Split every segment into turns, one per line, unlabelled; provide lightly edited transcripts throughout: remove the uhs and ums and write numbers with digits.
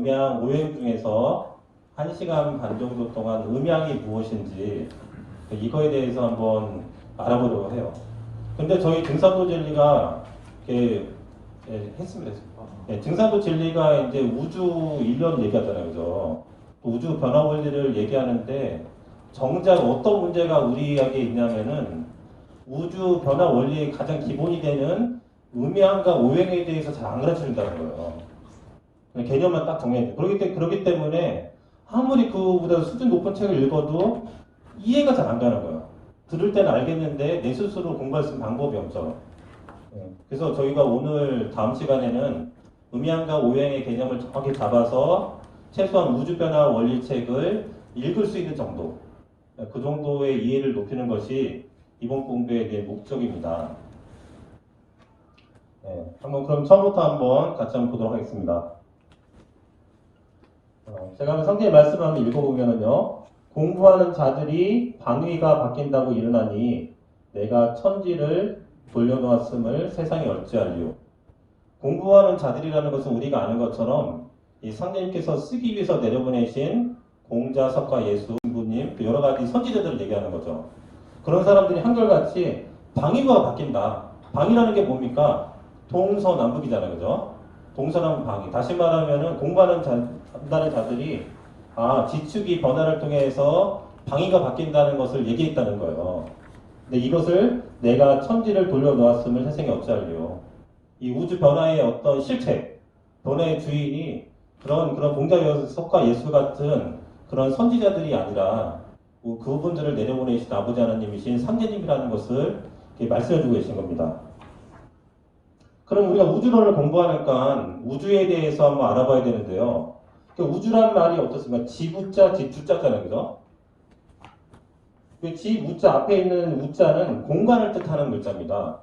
음양 오행 중에서 1시간 반 정도 동안 음양이 무엇인지 이거에 대해서 한번 알아보려고 해요. 근데 저희 등산도 진리가 했습니다. 등산도 진리가 이제 우주 일련 얘기하잖아요. 그죠? 우주 변화 원리를 얘기하는데 정작 어떤 문제가 우리에게 있냐면은 우주 변화 원리의 가장 기본이 되는 음양과 오행에 대해서 잘 안 가르쳐 준다는 거예요. 개념만 딱 정해야 돼. 그렇기 때문에 아무리 그보다 수준 높은 책을 읽어도 이해가 잘 안 가는 거예요. 들을 때는 알겠는데 내 스스로 공부할 수 있는 방법이 없죠. 그래서 저희가 오늘 다음 시간에는 음양과 오행의 개념을 정확히 잡아서 최소한 우주변화 원리책을 읽을 수 있는 정도, 그 정도의 이해를 높이는 것이 이번 공부의 내 목적입니다. 한번 그럼 처음부터 한번 같이 한번 보도록 하겠습니다. 제가 한번 성경의 말씀을 한번 읽어보면요. 공부하는 자들이 방위가 바뀐다고 일어나니 내가 천지를 돌려놓았음을 세상이 어찌하리요. 공부하는 자들이라는 것은 우리가 아는 것처럼 이 성령님께서 쓰기 위해서 내려보내신 공자, 석가, 예수, 부님, 여러 가지 선지자들을 얘기하는 거죠. 그런 사람들이 한결같이 방위가 바뀐다. 방위라는 게 뭡니까? 동서남북이잖아요. 그죠? 동서남북 방위. 다시 말하면은 공부한다는 자들이 지축이 변화를 통해서 방위가 바뀐다는 것을 얘기했다는 거예요. 근데 이것을 내가 천지를 돌려놓았음을 세상에 어찌하리요. 이 우주 변화의 어떤 실체, 변화의 주인이 그런 공자, 석가, 예수 같은 그런 선지자들이 아니라 그분들을 내려보내신 아버지 하나님이신 삼재님이라는 것을 말씀해주고 계신 겁니다. 그럼 우리가 우주론을 공부하니까 우주에 대해서 한번 알아봐야 되는데요. 우주란 말이 어떻습니까? 지우자, 지주자잖아요. 그죠? 지우자 앞에 있는 우자는 공간을 뜻하는 글자입니다.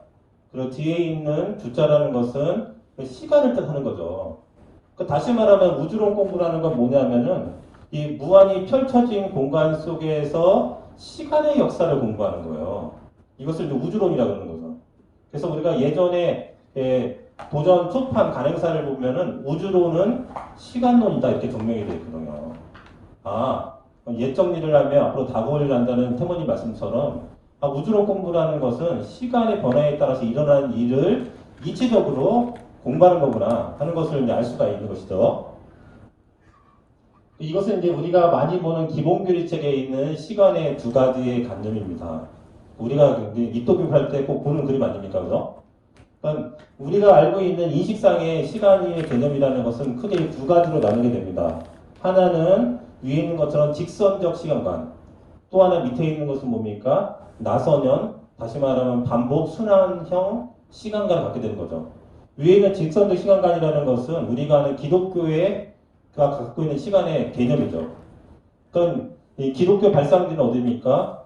그리고 뒤에 있는 주자라는 것은 시간을 뜻하는 거죠. 다시 말하면 우주론 공부라는 건 뭐냐면은 이 무한히 펼쳐진 공간 속에서 시간의 역사를 공부하는 거예요. 이것을 이제 우주론이라고 하는 거죠. 그래서 우리가 예전에 도전 초판 간행사를 보면은 우주론은 시간론이다 이렇게 정명이 되어 있거든요. 옛 정리를 하면 앞으로 다가올 한다는 태모님 말씀처럼 우주론 공부라는 것은 시간의 변화에 따라서 일어나는 일을 이치적으로 공부하는 거구나 하는 것을 이제 알 수가 있는 것이죠. 이것은 이제 우리가 많이 보는 기본교리책에 있는 시간의 두 가지의 관념입니다. 우리가 입도교육할 때 꼭 보는 그림 아닙니까? 그죠? 그러니까 우리가 알고 있는 인식상의 시간의 개념이라는 것은 크게 두 가지로 나누게 됩니다. 하나는 위에 있는 것처럼 직선적 시간관, 또 하나 밑에 있는 것은 뭡니까? 나선형, 다시 말하면 반복 순환형 시간관을 갖게 되는 거죠. 위에 있는 직선적 시간관이라는 것은 우리가 아는 기독교가 갖고 있는 시간의 개념이죠. 그러니까 이 기독교 발상지는 어디입니까?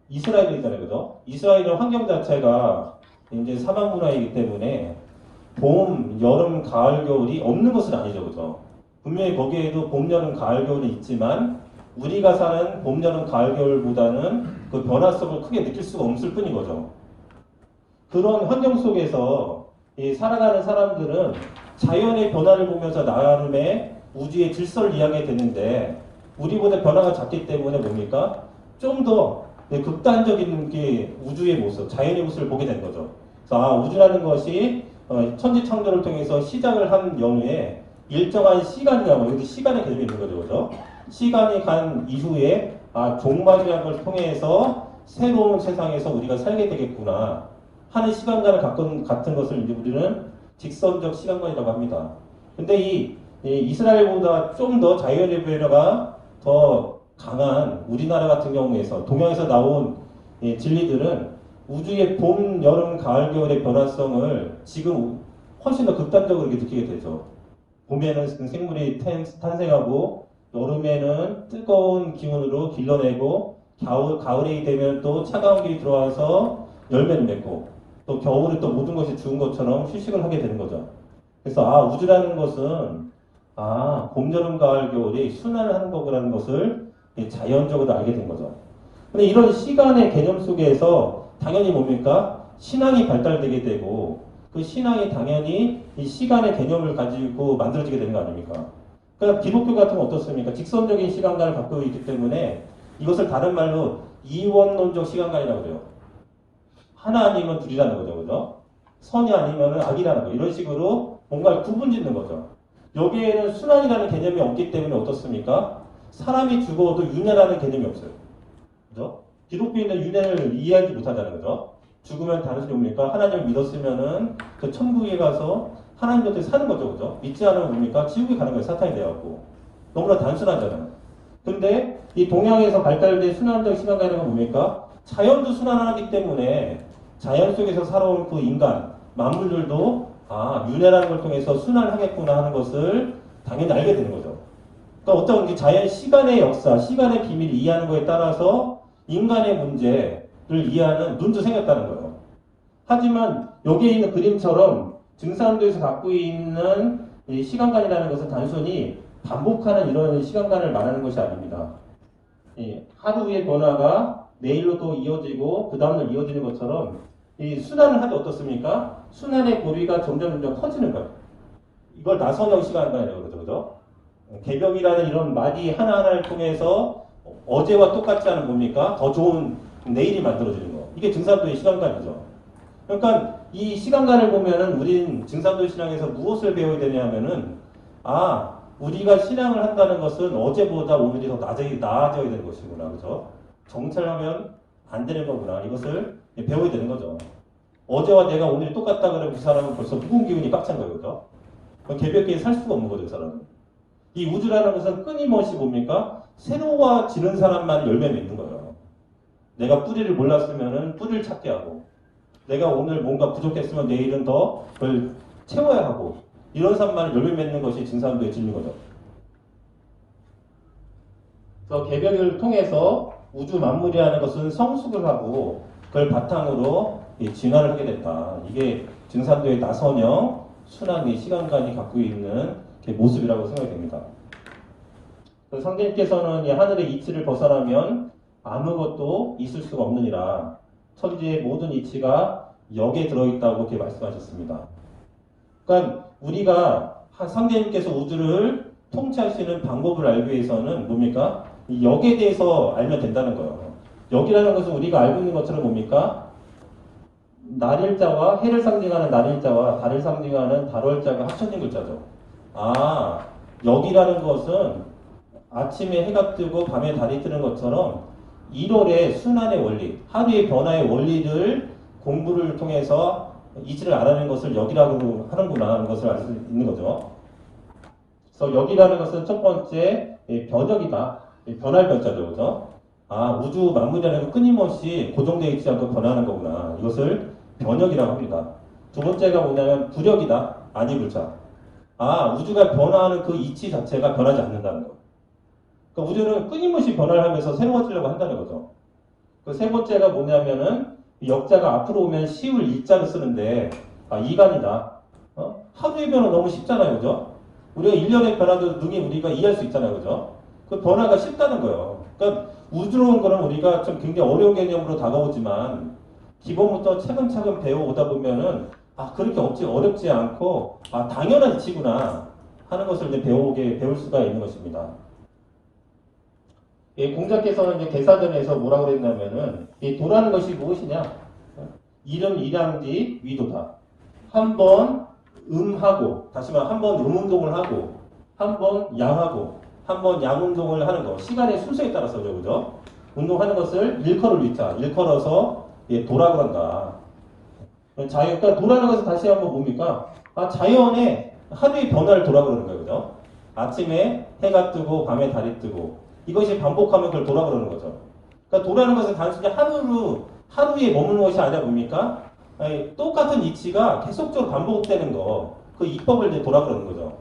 이스라엘이잖아요. 그죠? 이스라엘의 환경 자체가 이제 사막 문화이기 때문에 봄, 여름, 가을, 겨울이 없는 것은 아니죠. 그죠? 분명히 거기에도 봄, 여름, 가을, 겨울이 있지만 우리가 사는 봄, 여름, 가을, 겨울보다는 그 변화성을 크게 느낄 수가 없을 뿐인 거죠. 그런 환경 속에서 살아가는 사람들은 자연의 변화를 보면서 나름의 우주의 질서를 이해하게 되는데 우리보다 변화가 작기 때문에 뭡니까? 좀 더 극단적인 게 우주의 모습, 자연의 모습을 보게 된 거죠. 그래서 우주라는 것이 천지창조를 통해서 시작을 한 연후에 일정한 시간이라고 여기 시간의 개념이 있는 거죠. 그죠? 시간이 간 이후에 종말이라는 걸 통해서 새로운 세상에서 우리가 살게 되겠구나 하는 시간관을 같은 것을 이제 우리는 직선적 시간관이라고 합니다. 근데 이 이스라엘보다 좀 더 자연의 변화가 더 강한 우리나라 같은 경우에서 동양에서 나온 진리들은 우주의 봄, 여름, 가을, 겨울의 변화성을 지금 훨씬 더 극단적으로 이렇게 느끼게 되죠. 봄에는 생물이 탄생하고 여름에는 뜨거운 기온으로 길러내고 가을이 되면 또 차가운 길이 들어와서 열매를 맺고 또 겨울에 또 모든 것이 죽은 것처럼 휴식을 하게 되는 거죠. 그래서 우주라는 것은 봄, 여름, 가을, 겨울이 순환을 하는 거라는 것을 자연적으로 알게 된 거죠. 근데 이런 시간의 개념 속에서 당연히 뭡니까? 신앙이 발달되게 되고 그 신앙이 당연히 이 시간의 개념을 가지고 만들어지게 되는 거 아닙니까? 그러니까 기독교 같은 건 어떻습니까? 직선적인 시간관을 갖고 있기 때문에 이것을 다른 말로 이원론적 시간관이라고 그래요. 하나 아니면 둘이라는 거죠. 그죠? 선이 아니면 악이라는 거. 이런 식으로 뭔가를 구분 짓는 거죠. 여기에는 순환이라는 개념이 없기 때문에 어떻습니까? 사람이 죽어도 윤회라는 개념이 없어요. 그죠? 기독교인은 윤회를 이해하지 못하잖아요. 그죠? 죽으면 단순히 뭡니까? 하나님을 믿었으면은 그 천국에 가서 하나님 곁에 사는 거죠. 그죠? 믿지 않으면 뭡니까? 지옥에 가는 거예요. 사탄이 되어갖고. 너무나 단순하잖아요. 근데 이 동양에서 발달된 순환적 시간관계는 뭡니까? 자연도 순환하기 때문에 자연 속에서 살아온 그 인간, 만물들도 윤회라는 걸 통해서 순환하겠구나 하는 것을 당연히 알게 되는 거죠. 그러니까 어떤 자연 시간의 역사, 시간의 비밀을 이해하는 것에 따라서 인간의 문제를 이해하는 눈도 생겼다는 거예요. 하지만 여기에 있는 그림처럼 증산도에서 갖고 있는 이 시간관이라는 것은 단순히 반복하는 이런 시간관을 말하는 것이 아닙니다. 하루의 변화가 내일로 또 이어지고 그 다음날 이어지는 것처럼 이 순환을 하지 어떻습니까? 순환의 고리가 점점 커지는 거예요. 이걸 나선형 시간관이라고 그러죠. 그죠? 개벽이라는 이런 말이 하나하나를 통해서 어제와 똑같지 않은 뭡니까? 더 좋은 내일이 만들어지는 거. 이게 증산도의 시간관이죠. 그러니까 이 시간관을 보면은 우린 증산도 신앙에서 무엇을 배워야 되냐면은 우리가 신앙을 한다는 것은 어제보다 오늘이 더 나아져야 되는 것이구나. 그죠? 정찰하면 안 되는 거구나. 이것을 배워야 되는 거죠. 어제와 내가 오늘이 똑같다 그러면 그 사람은 벌써 묵은 기운이 꽉 찬 거예요. 그죠? 개벽계에 살 수가 없는 거죠. 그 사람은. 이 우주라는 것은 끊임없이 뭡니까? 새로워지는 사람만 열매 맺는 거예요. 내가 뿌리를 몰랐으면은 뿌리를 찾게 하고, 내가 오늘 뭔가 부족했으면 내일은 더 그걸 채워야 하고, 이런 사람만 열매 맺는 것이 증산도의 진리인 거죠. 그래서 개벽을 통해서 우주 만물이라는 것은 성숙을 하고 그걸 바탕으로 진화를 하게 됐다. 이게 증산도의 나선형 순환의 시간관이 갖고 있는 모습이라고 생각이 됩니다. 성경님께서는 이 하늘의 이치를 벗어나면 아무것도 있을 수가 없느니라. 천지의 모든 이치가 여기에 들어있다고 이렇게 말씀하셨습니다. 그러니까 우리가 성경님께서 우주를 통치할 수 있는 방법을 알기 위해서는 뭡니까? 이 역에 대해서 알면 된다는 거예요. 역이라는 것은 우리가 알고 있는 것처럼 뭡니까? 날일자와 해를 상징하는 날일자와 달을 상징하는 달월자가 합쳐진 글자죠. 역이라는 것은 아침에 해가 뜨고 밤에 달이 뜨는 것처럼 1월의 순환의 원리, 하루의 변화의 원리를 공부를 통해서 이치를 알아내는 것을 역이라고 하는구나 하는 것을 알 수 있는 거죠. 그래서 역이라는 것은 첫 번째 변역이다. 변할 변자죠. 그죠? 우주 만물이라는 건 끊임없이 고정되어 있지 않고 변하는 거구나. 이것을 변역이라고 합니다. 두 번째가 뭐냐면 부력이다. 아니불자. 우주가 변화하는 그 이치 자체가 변하지 않는다는 거. 그러니까 우주는 끊임없이 변화를 하면서 새로워지려고 한다는 거죠. 그 세 번째가 뭐냐면은 역자가 앞으로 오면 시울 이자를 쓰는데 이간이다. 하루의 변화 너무 쉽잖아요. 그죠? 우리가 1년의 변화도 능히 우리가 이해할 수 있잖아요. 그죠? 그 변화가 쉽다는 거예요. 그러니까 우주로운 거는 우리가 좀 굉장히 어려운 개념으로 다가오지만 기본부터 차근차근 배워오다 보면은 그렇게 어렵지 않고 당연한 이치구나 하는 것을 이제 배울 수가 있는 것입니다. 공자께서는 이제 계사전에서 뭐라고 그랬냐면은 이 도라는 것이 무엇이냐? 이름 일양지 위도다. 한 번 음하고 다시 말해 한 번 음운동을 하고 한 번 양하고 한 번 양운동을 하는 거. 시간의 순서에 따라서죠. 그죠? 운동하는 것을 일컬을 위자. 일컬어서 도라고 한다. 그러니까 도라는 것은 다시 한번 뭡니까? 자연의 하루의 변화를 도라고 그러는 거예요. 그죠? 아침에 해가 뜨고 밤에 달이 뜨고 이것이 반복하면 그걸 도라 그러는 거죠. 그러니까 도라는 것은 단순히 하루에 머무는 것이 아니라 뭡니까? 똑같은 이치가 계속적으로 반복되는 거. 그 이법을 이제 도라 그러는 거죠.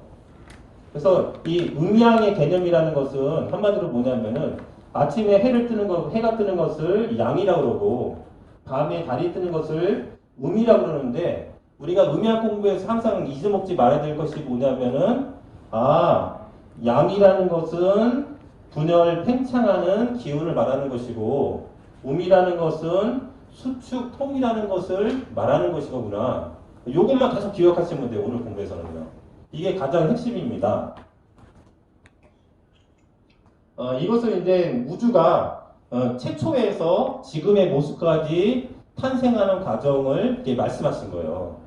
그래서 이 음양의 개념이라는 것은 한마디로 뭐냐면은 아침에 해가 뜨는 것을 양이라고 그러고 밤에 달이 뜨는 것을 음이라고 그러는데 우리가 음양 공부에서 항상 잊어먹지 말아야 될 것이 뭐냐면은 양이라는 것은 분열, 팽창하는 기운을 말하는 것이고 음이라는 것은 수축, 통이라는 것을 말하는 것이구나. 요것만 계속 기억하시면 돼요. 오늘 공부에서는요. 이게 가장 핵심입니다. 이것은 이제 우주가 최초에서 지금의 모습까지 탄생하는 과정을 이렇게 말씀하신 거예요.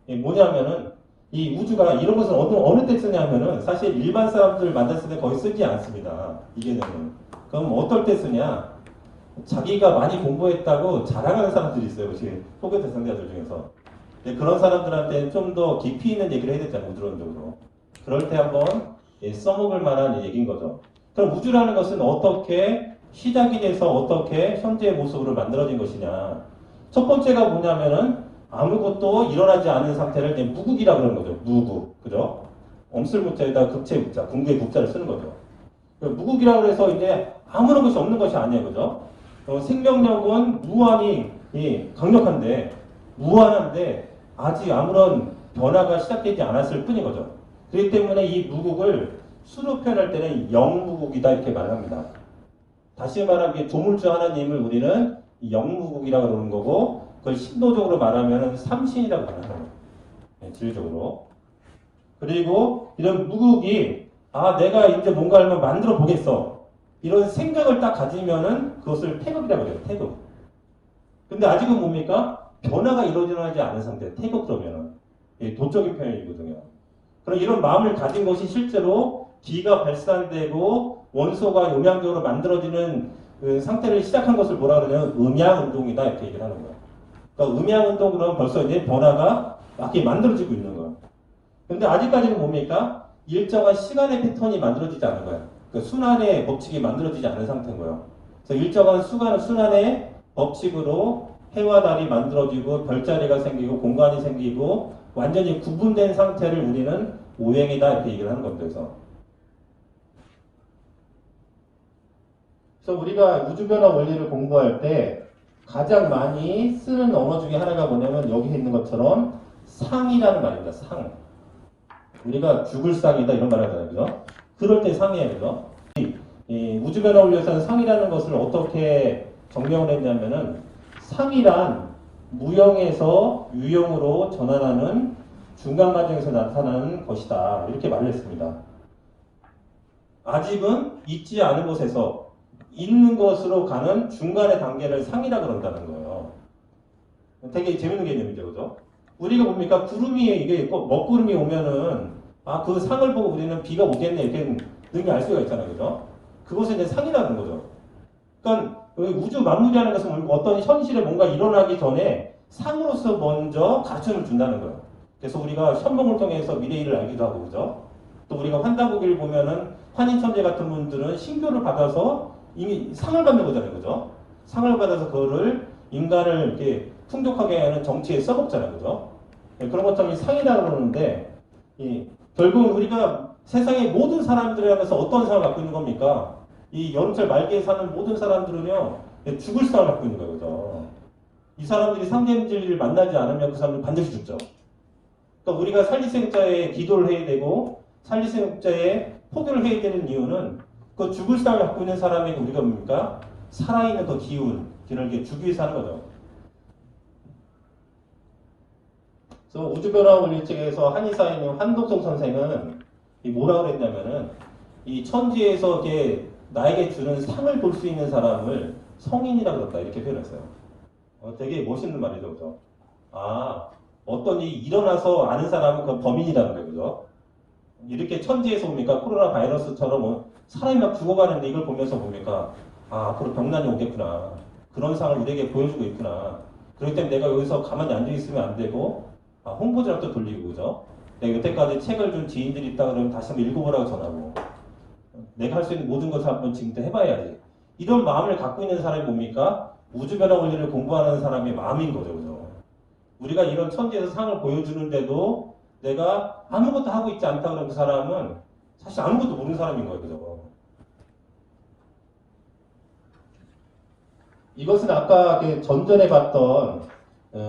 이게 뭐냐면은 이 우주가 이런 것은 어느 때 쓰냐면은 사실 일반 사람들 만났을 때 거의 쓰지 않습니다. 이게는. 그럼 어떨 때 쓰냐? 자기가 많이 공부했다고 자랑하는 사람들이 있어요. 혹시 포교 대상자들 중에서. 그런 사람들한테는 좀 더 깊이 있는 얘기를 해야 되잖아요. 우주론적으로. 그럴 때 한번 써먹을 만한 얘기인 거죠. 그럼 우주라는 것은 어떻게 시작이 돼서 어떻게 현재의 모습으로 만들어진 것이냐. 첫 번째가 뭐냐면은 아무것도 일어나지 않은 상태를 이제 무국이라고 그러는 거죠. 무국. 그죠? 엄쓸무자에다 극체 국자, 궁극의 국자를 쓰는 거죠. 무국이라고 해서 이제 아무런 것이 없는 것이 아니에요. 그죠? 생명력은 무한히 강력한데, 무한한데, 아직 아무런 변화가 시작되지 않았을 뿐인 거죠. 그렇기 때문에 이 무국을 수로 표현할 때는 영무국이다 이렇게 말합니다. 다시 말하면 조물주 하나님을 우리는 영무국이라고 그러는 거고 그걸 신도적으로 말하면 삼신이라고 말하는 거예요. 진리적으로. 그리고 이런 무국이 내가 이제 뭔가를 만들어 보겠어. 이런 생각을 딱 가지면은 그것을 태극이라고 해요. 태극. 근데 아직은 뭡니까? 변화가 이루어지지 않은 상태. 태극 그러면은 도적인 표현이거든요. 그럼 이런 마음을 가진 것이 실제로 기가 발산되고 원소가 음양적으로 만들어지는 그 상태를 시작한 것을 뭐라 그러냐면 음양운동이다 이렇게 얘기를 하는 거예요. 그러니까 음양운동 그러면 벌써 이제 변화가 막 만들어지고 있는 거예요. 근데 아직까지는 뭡니까? 일정한 시간의 패턴이 만들어지지 않은 거예요. 그러니까 순환의 법칙이 만들어지지 않은 상태인 거예요. 그래서 일정한 순환의 법칙으로 해와 달이 만들어지고 별자리가 생기고 공간이 생기고 완전히 구분된 상태를 우리는 오행이다 이렇게 얘기를 하는 겁니다. 그래서 우리가 우주변화 원리를 공부할 때 가장 많이 쓰는 언어 중에 하나가 뭐냐면 여기 있는 것처럼 상이라는 말입니다. 상. 우리가 죽을 상이다 이런 말 하잖아요. 그죠? 그럴 때 상이에요. 그죠? 이 우주변화 원리에서는 상이라는 것을 어떻게 정명을 했냐면은 상이란 무형에서 유형으로 전환하는 중간 과정에서 나타나는 것이다. 이렇게 말을 했습니다. 아직은 있지 않은 곳에서 있는 것으로 가는 중간의 단계를 상이라 그런다는 거예요. 되게 재밌는 개념이죠. 그죠? 우리가 뭡니까? 구름이, 이게 먹구름이 오면은, 그 상을 보고 우리는 비가 오겠네. 이렇게 능히 알 수가 있잖아요. 그죠? 그것은 이제 상이라는 거죠. 그러니까 우주 만물이라는 것은 어떤 현실에 뭔가 일어나기 전에 상으로서 먼저 가르침을 준다는 거예요. 그래서 우리가 현몽을 통해서 미래일을 알기도 하고, 그죠? 또 우리가 환다고기를 보면은 환인천재 같은 분들은 신교를 받아서 이미 상을 받는 거잖아요. 그죠? 상을 받아서 그거를 인간을 이렇게 풍족하게 하는 정치에 써먹잖아요. 그죠? 그런 것처럼 상이라고 그러는데, 결국은 우리가 세상의 모든 사람들에 한해서 어떤 상을 갖고 있는 겁니까? 이 여름철 말기에 사는 모든 사람들은요, 죽을 상을 갖고 있는 거예요. 그죠? 이 사람들이 상대의 진리를 만나지 않으면 그 사람들은 반드시 죽죠. 그러니까 우리가 살리생자에 기도를 해야 되고, 살리생자에 포교를 해야 되는 이유는 그 죽을 상을 갖고 있는 사람에게 우리가 뭡니까? 살아있는 그 기운을 이렇게 주기 위해서 하는 거죠. 그래서 우주변화 원리책에서 한의사인 한독성 선생은 뭐라고 그랬냐면은 이 천지에서 이렇게 나에게 주는 상을 볼 수 있는 사람을 성인이라고 그랬다 이렇게 표현했어요. 되게 멋있는 말이죠, 그죠? 어떤 일이 일어나서 아는 사람은 그 범인이라는 거예요, 그죠? 이렇게 천지에서 뭡니까? 코로나 바이러스처럼 사람이 막 죽어가는데 이걸 보면서 뭡니까? 앞으로 병난이 오겠구나. 그런 상을 우리에게 보여주고 있구나. 그렇기 때문에 내가 여기서 가만히 앉아있으면 안 되고, 홍보지락도 돌리고, 그죠? 내가 여태까지 책을 준 지인들이 있다 그러면 다시 한번 읽어보라고 전하고, 내가 할 수 있는 모든 것을 한번 지금부터 해봐야지. 이런 마음을 갖고 있는 사람이 뭡니까? 우주변화 원리를 공부하는 사람의 마음인 거죠, 그죠? 우리가 이런 천지에서 상을 보여주는데도 내가 아무것도 하고 있지 않다 그러면 그 사람은 사실 아무것도 모르는 사람인 거예요, 그죠? 이것은 아까 전전에 봤던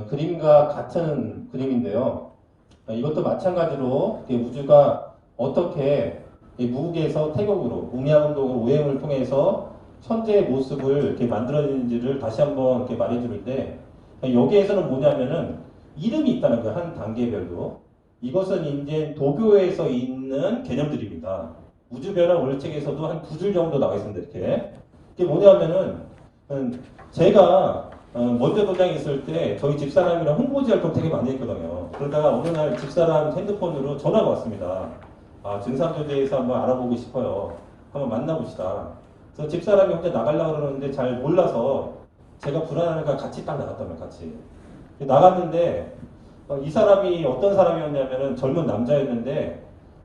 그림과 같은 그림인데요. 이것도 마찬가지로 우주가 어떻게 무국에서 태극으로, 음양운동으로 오행을 통해서 천재의 모습을 이렇게 만들어지는지를 다시 한번 이렇게 말해줄 때, 여기에서는 뭐냐면은 이름이 있다는 거예요. 한 단계별로. 이것은 이제 도교에서 있는 개념들입니다. 우주변화 원칙에서도 한 두 줄 정도 나와 있습니다. 이렇게. 이게 뭐냐면은 제가 먼저 도장에 있을 때 저희 집사람이랑 홍보지 활동 되게 많이 했거든요. 그러다가 어느 날 집사람 핸드폰으로 전화가 왔습니다. 아, 증상조에 대해서 한번 알아보고 싶어요. 한번 만나봅시다. 그래서 집사람이 혼자 나가려고 그러는데 잘 몰라서 제가 불안하니까 같이 딱 나갔다면 같이. 나갔는데 이 사람이 어떤 사람이었냐면은 젊은 남자였는데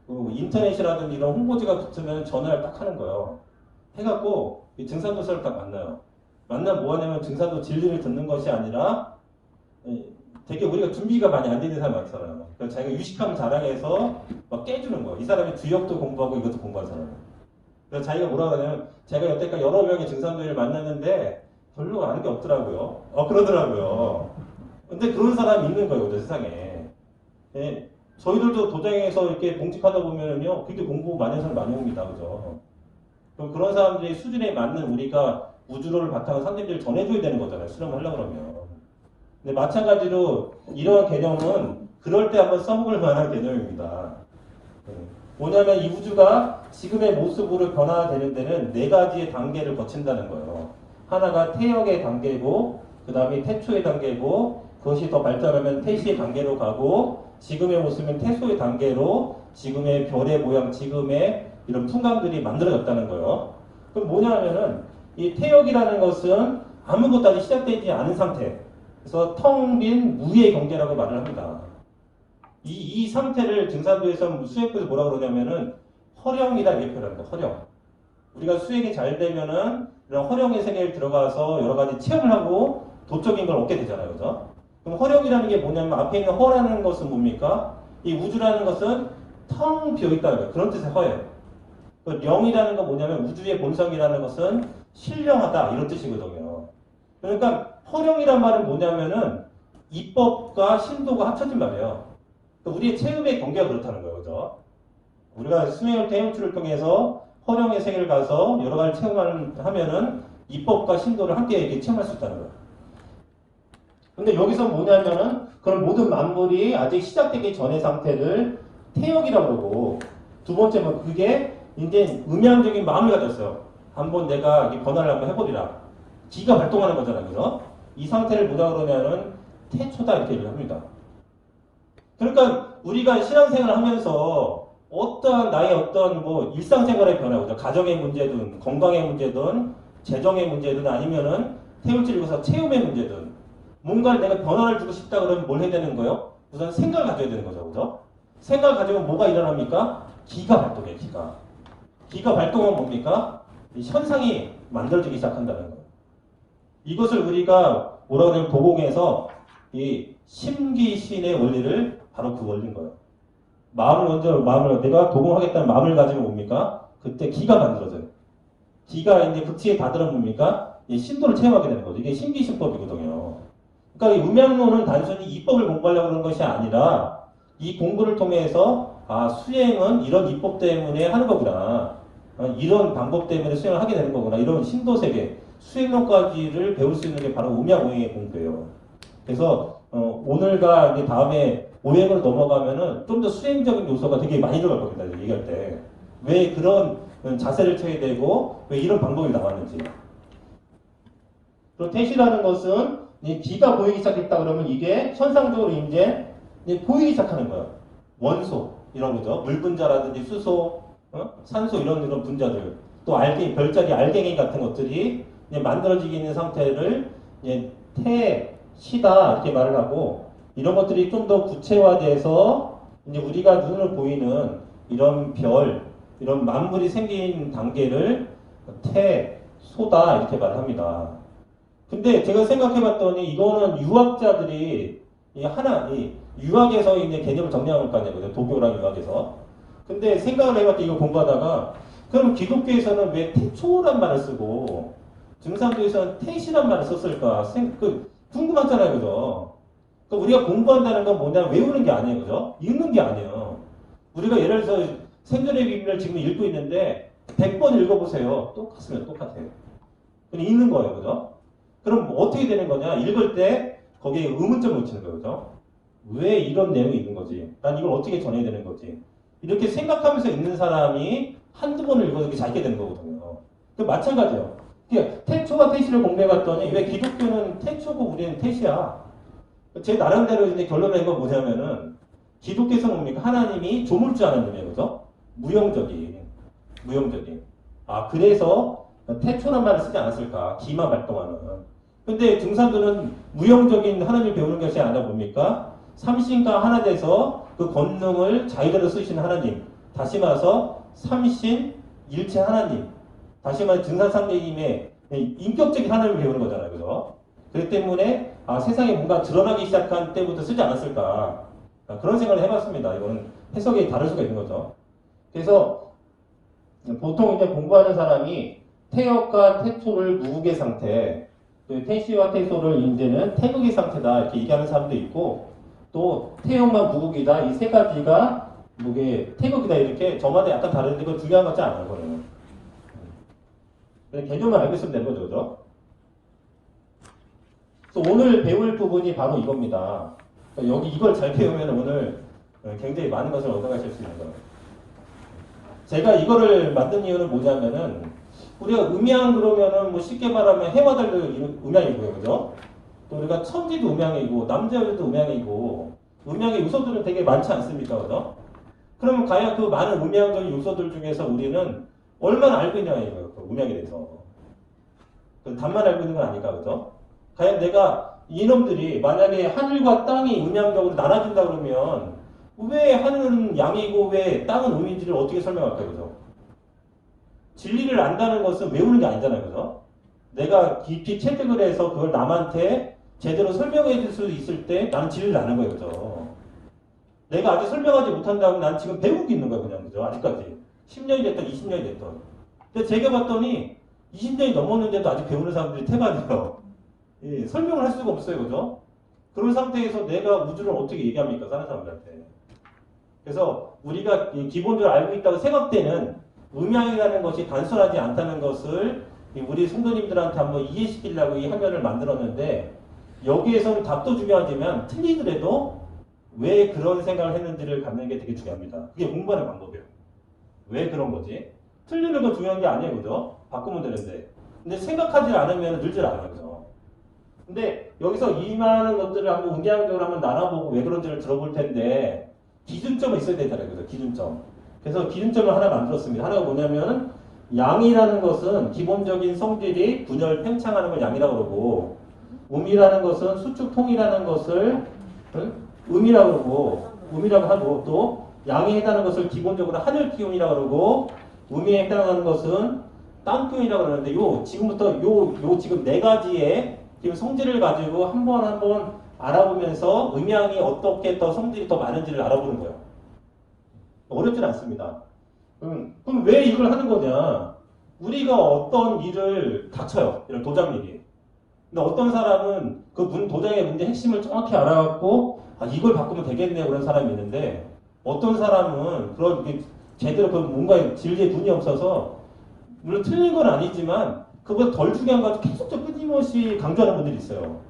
인터넷이라든지 이런 홍보지가 붙으면 전화를 딱 하는 거예요. 해갖고 이 증산도사를 딱 만나요. 만나면 뭐 하냐면 증산도 진리를 듣는 것이 아니라 되게 우리가 준비가 많이 안 되는 사람 많잖아요. 그래서 자기가 유식함 자랑해서 막 깨주는 거예요. 이 사람이 주역도 공부하고 이것도 공부한 사람이에요. 그래서 자기가 뭐라고 하냐면 제가 여태까지 여러 명의 증산도인을 만났는데 별로 아는 게 없더라고요. 그러더라고요. 근데 그런 사람이 있는 거예요, 세상에. 예, 저희들도 도장에서 이렇게 봉직하다 보면은요, 그렇게 공부 많이 하는 사람 많이 옵니다, 그죠? 그럼 그런 사람들의 수준에 맞는 우리가 우주로를 바탕으로 상대들을 전해줘야 되는 거잖아요, 수련을 하려고 그러면. 근데 마찬가지로 이러한 개념은 그럴 때 한번 써먹을 만한 개념입니다. 뭐냐면 이 우주가 지금의 모습으로 변화되는 데는 네 가지의 단계를 거친다는 거예요. 하나가 태역의 단계고, 그 다음에 태초의 단계고, 그것이 더 발전하면 태시의 단계로 가고, 지금의 모습은 태소의 단계로 지금의 별의 모양, 지금의 이런 풍광들이 만들어졌다는 거예요. 그럼 뭐냐면은 이 태역이라는 것은 아무것도 아직 시작되지 않은 상태. 그래서 텅 빈 무의 경계라고 말을 합니다. 이 상태를 증산도에서 수행에서 뭐라고 그러냐면은 허령이다 이렇게 표현합니다. 허령. 우리가 수행이 잘 되면은 이런 허령의 세계에 들어가서 여러 가지 체험을 하고 도적인 걸 얻게 되잖아요. 그죠? 그럼 허령이라는 게 뭐냐면 앞에 있는 허라는 것은 뭡니까? 이 우주라는 것은 텅 비어있다는 거예요. 그런 뜻의 허예요. 령이라는 건 뭐냐면 우주의 본성이라는 것은 신령하다 이런 뜻이거든요. 그러니까 허령이란 말은 뭐냐면은 이법과 신도가 합쳐진 말이에요. 우리의 체험의 경계가 그렇다는 거예요. 그죠? 우리가 수행을 태용출을 통해서 허령의 세계를 가서 여러 가지 체험을 하면은 이법과 신도를 함께 이렇게 체험할 수 있다는 거예요. 근데 여기서 뭐냐면은 그런 모든 만물이 아직 시작되기 전의 상태를 태역이라고 그러고 두 번째는 그게 이제 음양적인 마음을 가졌어요. 한번 내가 변화를 한번 해보리라. 기가 발동하는 거잖아요. 그죠? 이 상태를 뭐라 그러냐면 태초다 이렇게 얘기를 합니다. 그러니까 우리가 신앙생활을 하면서 어떠한 나의 어떤 뭐 일상생활의 변화죠. 가정의 문제든 건강의 문제든 재정의 문제든 아니면은 태울질에서 체험의 문제든 뭔가를 내가 변화를 주고 싶다 그러면 뭘 해야 되는 거예요? 우선 생각을 가져야 되는 거죠. 그죠? 생각을 가지면 뭐가 일어납니까? 기가 발동해요. 기가 발동하면 뭡니까? 이 현상이 만들어지기 시작한다는 거예요. 이것을 우리가 뭐라고 하냐면 도공에서 이 심기신의 원리를 바로 그 원리인 거예요. 마음을 내가 도공하겠다는 마음을 가지면 뭡니까? 그때 기가 만들어져요. 기가 이제 극치에 다들어 뭡니까? 이 신도를 체험하게 되는 거죠. 이게 심기신법이거든요. 그러니까 이 음양론은 단순히 이법을 공부하려고 하는 것이 아니라 이 공부를 통해서 수행은 이런 이법 때문에 하는 거구나. 이런 방법 때문에 수행을 하게 되는 거구나. 이런 신도세계, 수행론까지를 배울 수 있는 게 바로 음양오행의 공부예요. 그래서 오늘과 이제 다음에 오행으로 넘어가면은 좀 더 수행적인 요소가 되게 많이 들어갈 겁니다. 얘기할 때. 왜 그런 자세를 쳐야 되고 왜 이런 방법이 나왔는지. 그리고 태시라는 것은 기가 보이기 시작했다 그러면 이게 현상적으로 이제 보이기 시작하는 거예요. 원소 이런 거죠. 물 분자라든지 수소, 산소 이런 분자들, 또 알갱이, 별자리 알갱이 같은 것들이 만들어지게 있는 상태를 태시다 이렇게 말을 하고 이런 것들이 좀 더 구체화돼서 이제 우리가 눈으로 보이는 이런 별, 이런 만물이 생긴 단계를 태소다 이렇게 말을 합니다. 근데 제가 생각해봤더니 이거는 유학자들이 유학에서 이제 개념을 정리한 거 아니에요. 도교랑 유학에서. 근데 생각을 해봤더니 이거 공부하다가 그럼 기독교에서는 왜 태초란 말을 쓰고 증산도에서는 태시란 말을 썼을까? 궁금하잖아요. 그죠? 그러니까 우리가 공부한다는 건 뭐냐면 외우는 게 아니에요. 그죠? 읽는 게 아니에요. 우리가 예를 들어서 생존의 비밀을 지금 읽고 있는데 100번 읽어보세요. 똑같아요. 그냥 읽는 거예요. 그죠? 그럼 어떻게 되는 거냐? 읽을 때 거기에 의문점을 붙이는 거예요. 그죠? 왜 이런 내용이 있는 거지? 난 이걸 어떻게 전해야 되는 거지? 이렇게 생각하면서 읽는 사람이 한두 번을 읽어도 이렇게 잘 읽게 되는 거거든요. 그 마찬가지예요. 태초와 태시를 공부해봤더니 왜 기독교는 태초고 우리는 태시야? 제 나름대로 이제 결론을 낸건 뭐냐면은 기독교에서 뭡니까? 하나님이 조물주 하나님이에요. 그죠? 무형적인. 아, 그래서 태초란 말을 쓰지 않았을까? 기만 발동하는. 근데 중산도는 무형적인 하나님을 배우는 것이 아니라 뭡니까? 삼신과 하나 돼서 그 권능을 자유대로 쓰시는 하나님. 다시 말해서 삼신 일체 하나님. 다시 말해 증산상대임의 인격적인 하나님을 배우는 거잖아요. 그죠? 그렇기 때문에 세상에 뭔가 드러나기 시작한 때부터 쓰지 않았을까. 그런 생각을 해봤습니다. 이거는 해석이 다를 수가 있는 거죠. 그래서 보통 이제 공부하는 사람이 태역과 태초를 무극의 상태, 태시와 태소를 이제는 태극의 상태다 이렇게 얘기하는 사람도 있고, 또 태역만 무극이다 이 세 가지가 무게 태극이다 이렇게 저마다 약간 다른데 그건 중요한 것 같지 않아요. 그거는. 개념만 알고 있으면 되는 거죠. 그죠? 그래서 오늘 배울 부분이 바로 이겁니다. 그러니까 여기 이걸 잘 배우면 오늘 굉장히 많은 것을 얻어가실 수 있는 거예요. 제가 이거를 만든 이유는 뭐냐면은 우리가 음양 그러면은 뭐 쉽게 말하면 해와 달도 음양이고요. 그죠? 또 우리가 천지도 음양이고 남자여도 음양이고 음양의 요소들은 되게 많지 않습니까? 그죠? 그러면 과연 그 많은 음양적인 요소들 중에서 우리는 얼마나 알고 있냐 이거예요. 그 음양에 대해서. 답만 알고 있는 건 아닐까. 그죠? 과연 내가 이놈들이 만약에 하늘과 땅이 음양적으로 나눠진다 그러면 왜 하늘은 양이고 왜 땅은 음인지를 어떻게 설명할까요? 그죠? 진리를 안다는 것은 외우는 게 아니잖아요. 그죠? 내가 깊이 체득을 해서 그걸 남한테 제대로 설명해 줄 수 있을 때 나는 진리를 아는 거예요. 그죠? 내가 아직 설명하지 못한다면 난 지금 배우고 있는 거예요. 그냥. 그죠? 아직까지. 10년이 됐던 20년이 됐던. 근데 제가 봤더니 20년이 넘었는데도 아직 배우는 사람들이 태반이에요. 예, 설명을 할 수가 없어요. 그죠? 그런 상태에서 내가 우주를 어떻게 얘기합니까? 다른 사람들한테. 그래서 우리가 기본적으로 알고 있다고 생각되는 음양이라는 것이 단순하지 않다는 것을 우리 성도님들한테 한번 이해시키려고 이 화면을 만들었는데, 여기에서는 답도 중요하지만 틀리더라도 왜 그런 생각을 했는지를 갖는 게 되게 중요합니다. 그게 공부하는 방법이에요. 왜 그런 거지? 틀리는 건 중요한 게 아니에요. 그죠? 바꾸면 되는데. 근데 생각하지 않으면 늘질 않아요. 그죠? 근데 여기서 이 많은 것들을 한번 음양적으로 한번 나눠보고 왜 그런지를 들어볼 텐데, 기준점이 있어야 되잖아요. 그죠? 기준점. 그래서 기준점을 하나 만들었습니다. 하나가 뭐냐면, 양이라는 것은 기본적인 성질이 분열, 팽창하는 걸 양이라고 그러고, 음이라는 것은 수축통이라는 것을 음이라고 하고, 또 양에 해당하는 것을 기본적으로 하늘 기운이라고 그러고, 음에 해당하는 것은 땅 기운이라고 그러는데, 지금부터 지금 네 가지의 지금 성질을 가지고 한 번 한 번 알아보면서 음양이 어떻게 더 성질이 더 많은지를 알아보는 거예요. 어렵진 않습니다. 그럼 왜 이걸 하는 거냐? 우리가 어떤 일을 닥쳐요. 이런 도장 일이. 근데 어떤 사람은 그 도장의 문제 핵심을 정확히 알아갖고 이걸 바꾸면 되겠네 그런 사람이 있는데, 어떤 사람은 그런 제대로 그 뭔가 진리에 눈이 없어서, 물론 틀린 건 아니지만 그보다 덜 중요한 거 계속 끊임없이 강조하는 분들이 있어요.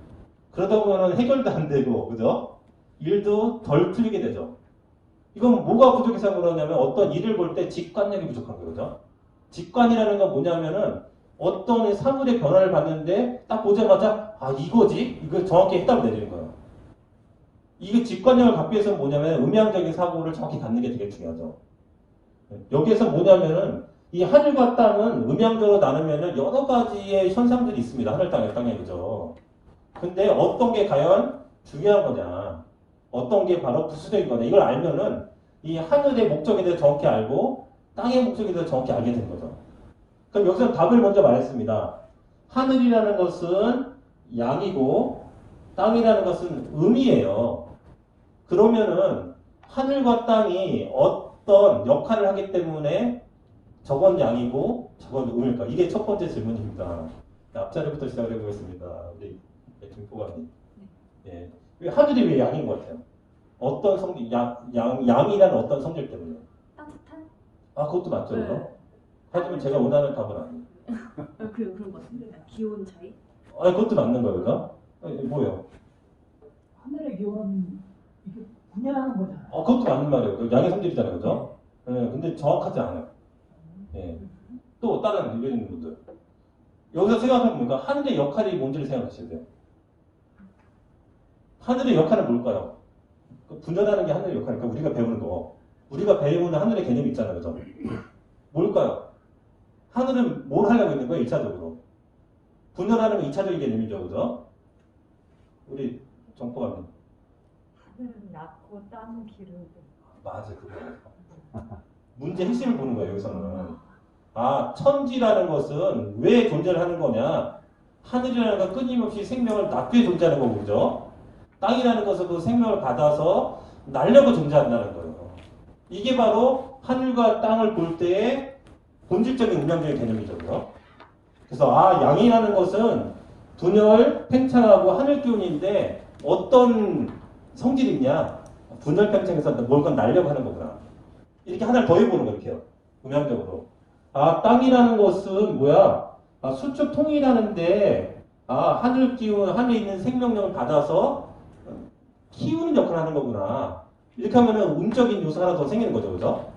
그러다 보면 해결도 안 되고, 그죠? 일도 덜 틀리게 되죠. 이건 뭐가 부족해서 그러냐면 어떤 일을 볼 때 직관력이 부족한 거죠. 직관이라는 건 뭐냐면은 어떤 사물의 변화를 봤는데 딱 보자마자 이거지? 이거 정확히 해답을 내리는 거예요. 이게 직관력을 갖기 위해서는 뭐냐면 음양적인 사고를 정확히 갖는 게 되게 중요하죠. 여기에서 뭐냐면은 이 하늘과 땅은 음양적으로 나누면은 여러 가지의 현상들이 있습니다. 하늘, 땅에 그죠? 근데 어떤 게 과연 중요한 거냐? 어떤 게 바로 부수적인 거냐? 이걸 알면은 이 하늘의 목적에 대해서 정확히 알고 땅의 목적에 대해서 정확히 알게 되는 거죠. 그럼 여기서 답을 먼저 말했습니다. 하늘이라는 것은 양이고 땅이라는 것은 음이에요. 그러면은 하늘과 땅이 어떤 역할을 하기 때문에 저건 양이고 저건 음일까? 이게 첫 번째 질문입니다. 앞자리부터 시작을 해보겠습니다. 우리 김포관님. 예. 하늘이 왜 양인 것 같아요? 어떤 성질, 양이라는 어떤 성질 때문에?
따뜻한?
그것도 맞죠,
네.
그죠? 하지만 제가 원하는 답은 아니에요.
그런 것 같은데. 기온 차이?
그것도 맞는 거예요, 그죠? 뭐예요?
하늘의 기온이 분열하는 거잖아.
그것도 맞는 말이에요. 그 양의 성질이잖아요, 그죠? 예, 근데 정확하지 않아요. 예. 또 다른 의견 있는 분들. 여기서 생각해보니까 하늘의 역할이 뭔지를 생각하셔야 돼요. 하늘의 역할은 뭘까요? 분열하는 게 하늘의 역할이니까 우리가 배우는 거. 우리가 배우는 하늘의 개념이 있잖아요, 그죠? 뭘까요? 하늘은 뭘 하려고 있는 거예요, 1차적으로? 분열하는 건 2차적인 개념이죠, 그죠? 우리 정포가님.
하늘은 낳고 땅은 기르고.
맞아, 그거. 문제 핵심을 보는 거예요, 여기서는. 천지라는 것은 왜 존재를 하는 거냐? 하늘이라는 건 끊임없이 생명을 낳기 위해 존재하는 거고, 그죠? 땅이라는 것은 그 생명을 받아서 날려고 존재한다는 거예요. 이게 바로 하늘과 땅을 볼 때의 본질적인 음양적인 개념이죠, 그죠? 그래서 양이라는 것은 분열, 팽창하고 하늘 기운인데 어떤 성질이 있냐? 분열, 팽창해서 뭔가 날려고 하는 거구나. 이렇게 하나를 더해보는 거, 이렇게요. 음양적으로. 땅이라는 것은 뭐야? 수축 통일하는데, 하늘 기운, 하늘에 있는 생명력을 받아서 키우는 역할을 하는 거구나. 이렇게 하면은 음적인 요소 하나 더 생기는 거죠, 그죠?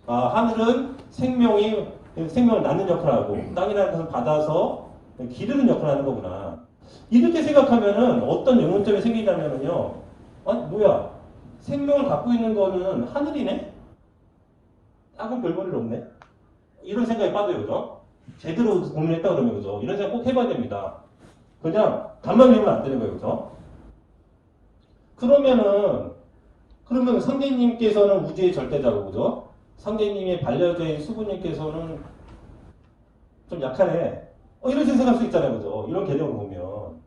하늘은 생명을 낳는 역할을 하고, 땅이라는 것을 받아서 기르는 역할을 하는 거구나. 이렇게 생각하면은 어떤 영혼점이 생기냐면요. 뭐야? 생명을 갖고 있는 거는 하늘이네? 땅은 별 볼일 없네? 이런 생각이 빠져요, 그죠? 제대로 고민했다 그러면, 그죠? 이런 생각 꼭 해봐야 됩니다. 그냥 가만히 있으면 안 되는 거예요, 그죠? 그러면 상대님께서는 우주의 절대자고, 그죠? 상대님의 반려자인 수부님께서는 좀 약하네. 이런 생각할 수 있잖아요, 그죠? 이런 개념을 보면.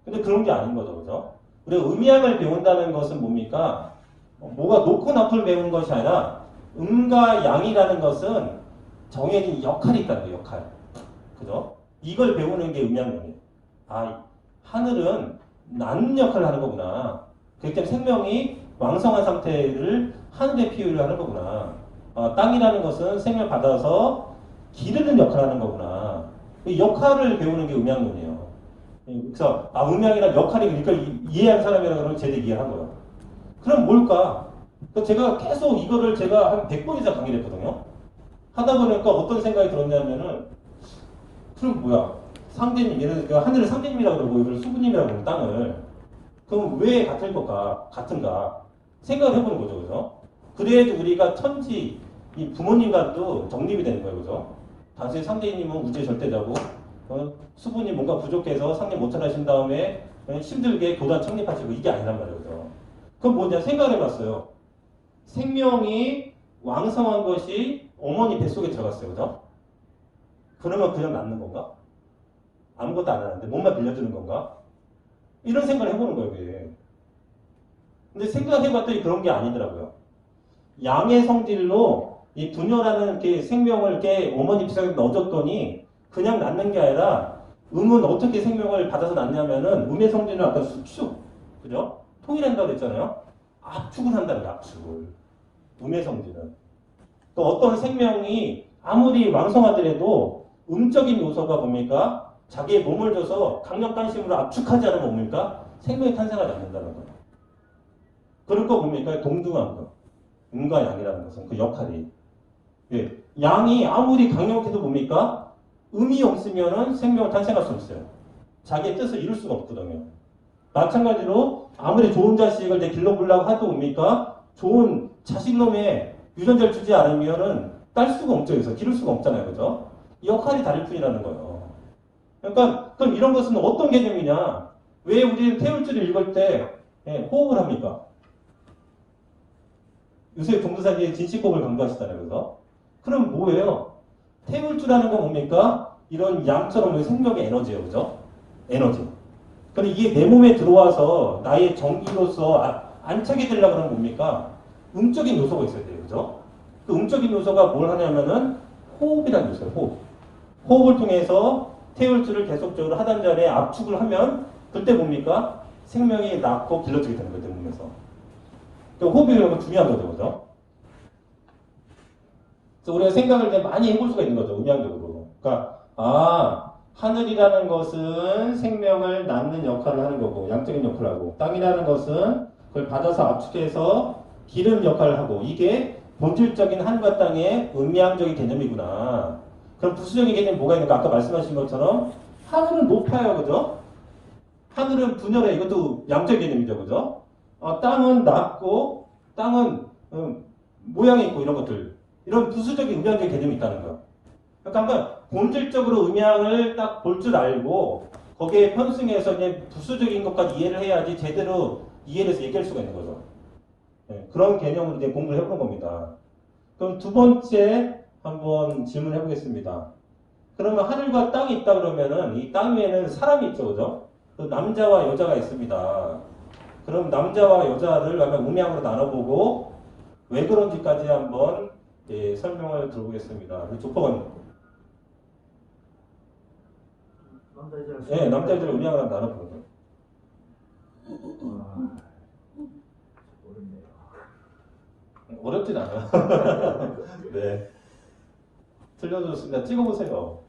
근데 그런 게 아닌 거죠, 그죠? 우리가 음양을 배운다는 것은 뭡니까? 뭐가 높고 낮을 배우는 것이 아니라 음과 양이라는 것은 정해진 역할이 있다는 거예요, 역할. 그죠? 이걸 배우는 게 음양론이에요. 하늘은 낳는 역할을 하는 거구나. 그렇기 때문에 생명이 왕성한 상태를 하늘에 피우려 하는 거구나. 땅이라는 것은 생명을 받아서 기르는 역할을 하는 거구나. 이 역할을 배우는 게 음양론이에요. 그래서 음양이란 역할이 그러니까 이해하는 사람이라 그러면 제대로 이해한 거예요. 그럼 뭘까? 제가 계속 이거를 제가 한 100번 이상 강의를 했거든요. 하다 보니까 어떤 생각이 들었냐면은 그럼 뭐야? 상대님, 예를 들어 하늘을 상대님이라고 그러고 이걸 수부님이라고 그러는 땅을 그럼 왜 같은가? 생각을 해보는 거죠, 그죠? 그래야지 우리가 천지, 이 부모님과도 정립이 되는 거예요, 그죠? 단순히 상대님은 우주의 절대자고, 수부님 뭔가 부족해서 상대 못하신 다음에 힘들게 교단 창립하시고 이게 아니란 말이에요, 그죠? 그럼 뭐냐? 생각을 해봤어요. 생명이 왕성한 것이 어머니 뱃속에 들어갔어요, 그죠? 그러면 그냥 낳는 건가? 아무것도 안 하는데 몸만 빌려주는 건가? 이런 생각을 해보는 거예요, 이게. 근데 생각해봤더니 그런 게 아니더라고요. 양의 성질로 이 분열하는 생명을 이렇게 어머니 뱃속에 넣어줬더니 그냥 낳는 게 아니라 음은 어떻게 생명을 받아서 낳냐면은 음의 성질은 아까 수축, 그죠? 통일한다고 그랬잖아요. 압축을 한다는 거예요, 압축을. 음의 성질은. 또 어떤 생명이 아무리 왕성하더라도 음적인 요소가 뭡니까? 자기의 몸을 줘서 강력관심으로 압축하지 않으면 뭡니까? 생명이 탄생하지 않는다는 거예요. 그럴 거 뭡니까? 동등한 거. 음과 양이라는 것은 그 역할이. 예. 양이 아무리 강력해도 뭡니까? 음이 없으면 생명을 탄생할 수 없어요. 자기의 뜻을 이룰 수가 없거든요. 마찬가지로 아무리 좋은 자식을 내 길러보려고 해도 뭡니까? 좋은 자식놈의 유전자를 주지 않으면은 딸 수가 없죠. 그래서 기를 수가 없잖아요. 그죠? 역할이 다를 뿐이라는 거예요. 그러니까 그럼 이런 것은 어떤 개념이냐? 왜 우리는 태울주를 읽을 때 호흡을 합니까? 요새 종도사님이 진식호흡을 강조하시잖아요. 그래서 그럼 뭐예요? 태울주라는 건 뭡니까? 이런 양처럼 생명의 에너지예요. 그죠? 에너지. 근데 이게 내 몸에 들어와서 나의 전기로서 안착이 되려고 하면 뭡니까? 음적인 요소가 있어야 돼요. 그죠? 그 음적인 요소가 뭘 하냐면은 호흡이라는 요소예요. 호흡. 호흡을 통해서 태울주를 계속적으로 하단전에 압축을 하면 그때 뭡니까? 생명이 낳고 길러지게 되는 거예요. 내 몸에서. 그러니까 호흡이 중요한 거죠. 그죠? 그래서 우리가 생각을 이제 많이 해볼 수가 있는 거죠. 음양적으로. 그러니까 하늘이라는 것은 생명을 낳는 역할을 하는 거고 양적인 역할을 하고 땅이라는 것은 그걸 받아서 압축해서 기름 역할을 하고 이게 본질적인 하늘과 땅의 음양적인 개념이구나. 그럼 부수적인 개념이 뭐가 있는가? 아까 말씀하신 것처럼 하늘은 높아요, 그죠? 하늘은 분열해. 이것도 양적 개념이죠, 그죠? 땅은 낮고 땅은 모양이 있고 이런 것들. 이런 부수적인 음양적인 개념이 있다는 거예요. 그러니까 한번 본질적으로 음양을 딱 볼 줄 알고 거기에 편승해서 이제 부수적인 것까지 이해를 해야지 제대로 이해를 해서 얘기할 수가 있는 거죠. 네, 그런 개념으로 이제 공부를 해보는 겁니다. 그럼 두 번째 한번 질문해 보겠습니다. 그러면 하늘과 땅이 있다 그러면은 이 땅 위에는 사람이 있죠, 그죠? 그 남자와 여자가 있습니다. 그럼 남자와 여자를 한번 음양으로 나눠보고 왜 그런지까지 한번 설명을 들어보겠습니다. 우리 조퍼관.
남자 여자.
네, 남자 여자를 음양으로 한번 나눠보는 거예요.
어렵네요.
어렵진 않아요. 네. 틀려줬습니다. 찍어보세요.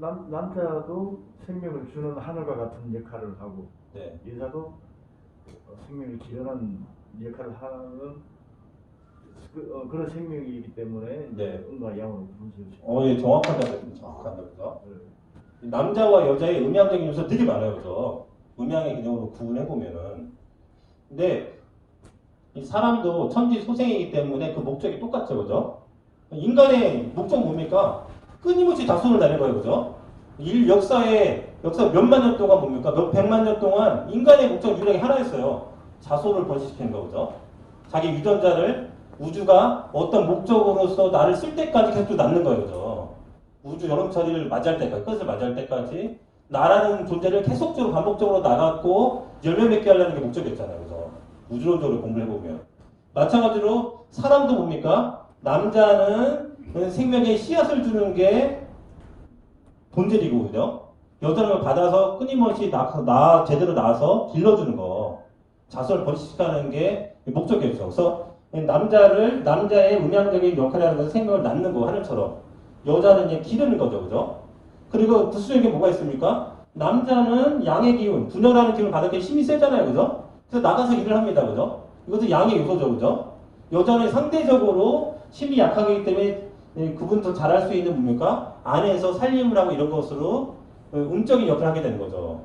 남자도 생명을 주는 하늘과 같은 역할을 하고
네.
여자도 생명을 기르는 역할을 하는 그런 생명이기 때문에
네.
음과 양으로 분석을
예, 정확한 답입니다. 정확한 답입니다. 남자와 여자의 음양적인 요소 되게 많아요, 그죠? 음양의 개념으로 구분해보면은. 근데, 이 사람도 천지 소생이기 때문에 그 목적이 똑같죠, 그죠? 인간의 목적 뭡니까? 끊임없이 자손을 다는 거예요, 그죠? 역사 몇만 년 동안 뭡니까? 몇 백만 년 동안 인간의 목적 유일하게 하나였어요. 자손을 번식시키는 거, 그죠? 자기 유전자를 우주가 어떤 목적으로서 나를 쓸 때까지 계속 낳는 거예요, 그죠? 우주 여름철을 맞이할 때까지, 끝을 맞이할 때까지 나라는 존재를 계속적으로 반복적으로 나갔고 열매 맺게 하려는 게 목적이었잖아요, 그죠? 우주론적으로 공부를 해보면. 마찬가지로 사람도 뭡니까? 남자는 생명의 씨앗을 주는 게 본질이고, 그죠? 여자는 받아서 끊임없이 제대로 낳아서 길러주는 거. 자손을 번식시키는 게 목적이었죠. 그래서 남자의 음양적인 역할을 하는 것은 생명을 낳는 거, 하늘처럼. 여자는 이제 기르는 거죠, 그죠? 그리고 부수적인 게 뭐가 있습니까? 남자는 양의 기운, 분열하는 기운을 받을 때 힘이 세잖아요, 그죠? 그래서 나가서 일을 합니다, 그죠? 이것도 양의 요소죠, 그죠? 여자는 상대적으로 힘이 약하기 때문에 그분도 잘할 수 있는 뭡니까? 안에서 살림을 하고 이런 것으로 음적인 역할을 하게 되는 거죠.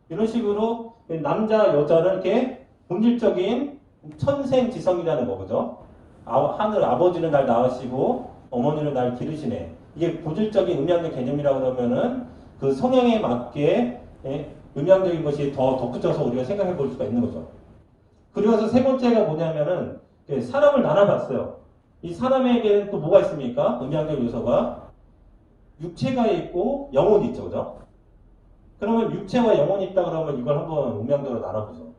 이런 식으로 남자, 여자는 이렇게 본질적인 천생지성이라는 거, 그죠? 하늘 아버지는 날 낳으시고 어머니는 날 기르시네. 이게 본질적인 음양적 개념이라고 그러면은 그 성향에 맞게 음양적인 것이 더 덧붙여서 우리가 생각해 볼 수가 있는 거죠. 그리고 세 번째가 뭐냐면은 사람을 나눠봤어요. 이 사람에게는 또 뭐가 있습니까? 음양적 요소가 육체가 있고 영혼이 있죠, 그죠? 그러면 육체와 영혼이 있다 그러면 이걸 한번 음양적으로 나눠보죠.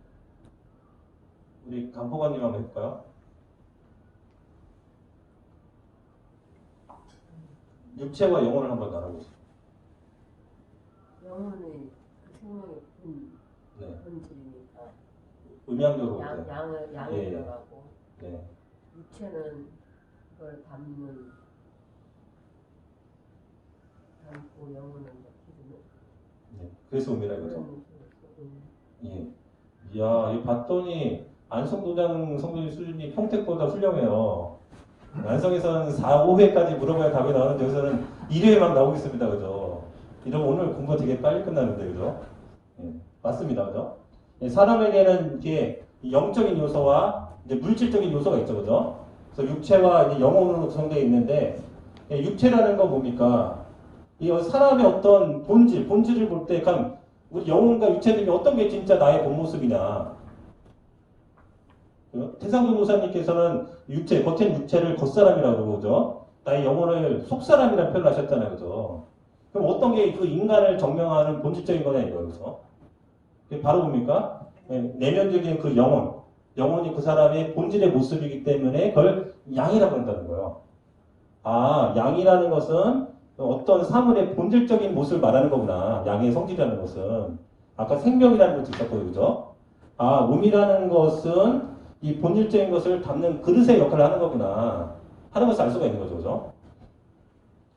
우리 강포관님 한번 해볼까요? 육체와 영혼을 한번 나눠보죠.
영혼의 그 생명의
네.
본질이니까
음양적으로
양을
예.
들어가고
네.
육체는 그걸 담고 영혼은 기르는
네. 그래서 음이라 이거죠.
그런 식으로.
예. 이야, 이 봤더니 안성도장 성도님 수준이 평택보다 훌륭해요. 안성에서는 4, 5회까지 물어봐야 답이 나오는데 여기서는 1회에 막 나오고 있습니다, 그죠? 이러면 오늘 공부가 되게 빨리 끝나는데, 그죠? 예. 맞습니다, 그죠? 예, 사람에게는 이게 영적인 요소와 이제 물질적인 요소가 있죠, 그죠? 그래서 육체와 이제 영혼으로 구성되어 있는데, 예, 육체라는 건 뭡니까? 이 사람의 어떤 본질을 볼 때, 그럼 우리 영혼과 육체 중에 어떤 게 진짜 나의 본 모습이냐? 태상도 목사님께서는 겉엔 육체를 겉사람이라고 그러죠. 나의 영혼을 속사람이라는 표현을 하셨잖아요, 그죠? 그럼 어떤 게 그 인간을 증명하는 본질적인 거냐 이거예요, 그죠? 그게 바로 뭡니까? 내면적인 그 영혼이 그 사람의 본질의 모습이기 때문에 그걸 양이라고 한다는 거예요. 아, 양이라는 것은 어떤 사물의 본질적인 모습을 말하는 거구나. 양의 성질이라는 것은. 아까 생명이라는 것도 있었고요, 그죠? 아, 음이라는 것은 이 본질적인 것을 담는 그릇의 역할을 하는 거구나 하는 것을 알 수가 있는 거죠, 그죠?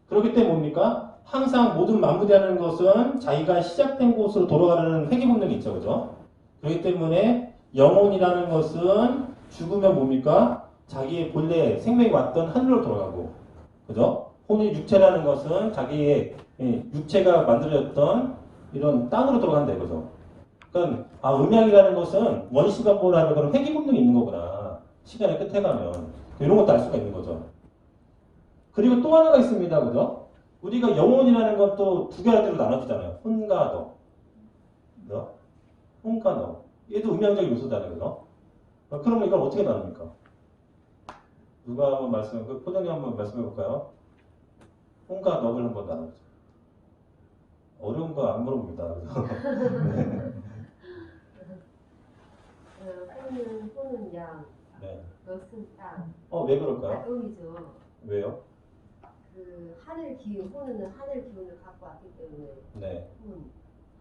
그렇기 때문에 뭡니까? 항상 모든 만무되는 것은 자기가 시작된 곳으로 돌아가는 회귀 본능이 있죠, 그죠? 그렇기 때문에 영혼이라는 것은 죽으면 뭡니까? 자기의 본래 생명이 왔던 하늘로 돌아가고, 그죠? 혼의 육체라는 것은 자기의 육체가 만들어졌던 이런 땅으로 돌아간다 이거죠. 그러니까 음양이라는 것은 원시반복이라는 그런 회귀 본능이 있는 거구나. 시간의 끝에 가면 이런 것도 알 수가 있는 거죠. 그리고 또 하나가 있습니다, 그죠? 우리가 영혼이라는 것도 두 가지로 나눠주잖아요. 혼과 너, 그죠? 혼과 너. 얘도 음양적 요소잖아요, 그죠? 그러면 이걸 어떻게 나눕니까? 누가 한번 말씀해, 포장님 한번 말씀해 볼까요? 혼과 넉을 한번 나눠보죠. 어려운 거 안 물어봅니다.
혼은 양,
네.
넛은 땅.
왜 그럴까요?
음이죠.
왜요?
그 하늘 기운, 혼은 하늘 기운을 갖고 왔기 때문에
네.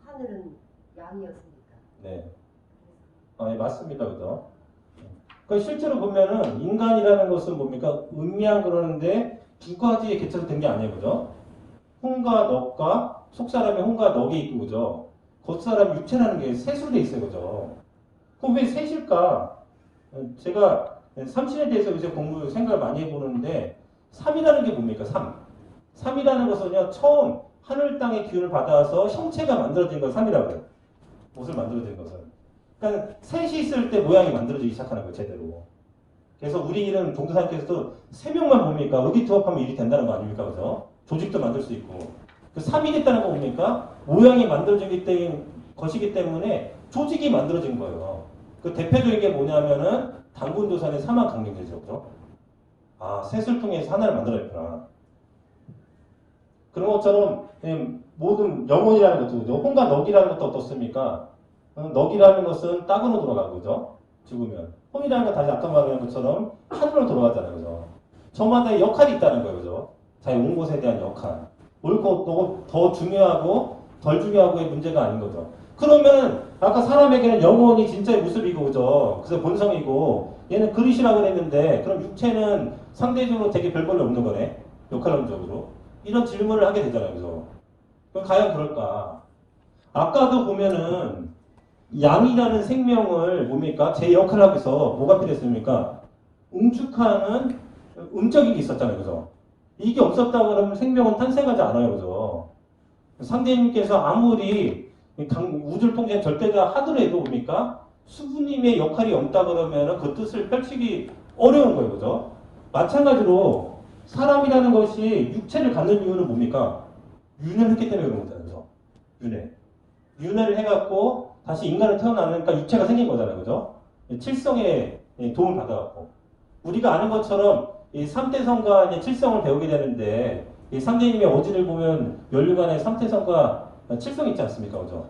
하늘은 양이었으니까.
네. 예, 맞습니다. 그죠? 그러니까 실제로 보면은 인간이라는 것은 뭡니까? 음양 그러는데 두 가지의 개체로 된 게 아니에요. 그죠? 혼과 넉과 속사람의 혼과 넉이 있고 그죠? 겉사람 육체라는 게 셋으로 돼 있어요. 그죠? 그럼 왜 셋일까? 제가 삼신에 대해서 요새 공부 생각을 많이 해보는데 3이라는 게 뭡니까? 3. 3이라는 것은요. 처음 하늘 땅의 기운을 받아서 형체가 만들어진 걸 3이라고 해요. 옷을 만들어진 것은. 그러니까 셋이 있을 때 모양이 만들어지기 시작하는 거예요. 제대로. 그래서 우리 일은 종도사님께서도 3명만 뭡니까? 의기투합하면 일이 된다는 거 아닙니까? 그죠? 조직도 만들 수 있고. 그 3이 됐다는 거 뭡니까? 모양이 만들어지기 때문에 것이기 때문에 조직이 만들어진 거예요. 그 대표적인 게 뭐냐면은 당군도산의 사막강령제죠. 그죠? 셋을 통해서 하나를 만들어냈구나. 그런 것처럼 모든 영혼이라는 것도 그죠? 혼과 넉이라는 것도 어떻습니까? 넉이라는 것은 땅으로 돌아가는 거죠. 죽으면. 혼이라는 건 다시 아까 말한 것처럼 하늘로 돌아가잖아요. 그죠? 저마다의 역할이 있다는 거예요. 그죠? 자기 온 곳에 대한 역할. 옳고 더 중요하고 덜 중요하고의 문제가 아닌 거죠. 그러면 아까 사람에게는 영혼이 진짜의 모습이고 그죠? 그래서 본성이고 얘는 그릇이라고 그랬는데 그럼 육체는 상대적으로 되게 별 볼일 없는 거네. 역할론적으로. 이런 질문을 하게 되잖아요. 그죠? 그럼 과연 그럴까? 아까도 보면은 양이라는 생명을 뭡니까? 제 역할을 하고 있어. 뭐가 필요했습니까? 응축하는 음적인 게 있었잖아요. 그죠? 이게 없었다 그러면 생명은 탄생하지 않아요. 그죠? 상대님께서 아무리 우주를 통제 절대자 하더라도 뭡니까? 수부님의 역할이 없다 그러면 그 뜻을 펼치기 어려운 거예요. 그죠? 마찬가지로 사람이라는 것이 육체를 갖는 이유는 뭡니까? 윤회를 했기 때문에 그런 거잖아요. 그죠? 윤회. 윤회를 해갖고 다시 인간을 태어나니까 육체가 생긴 거잖아요. 그죠? 칠성의 도움을 받아갖고. 우리가 아는 것처럼 이 3대성과 7성을 배우게 되는데 이 상대님의 어지를 보면 멸류관에 3대성과 7성이 있지 않습니까? 그죠?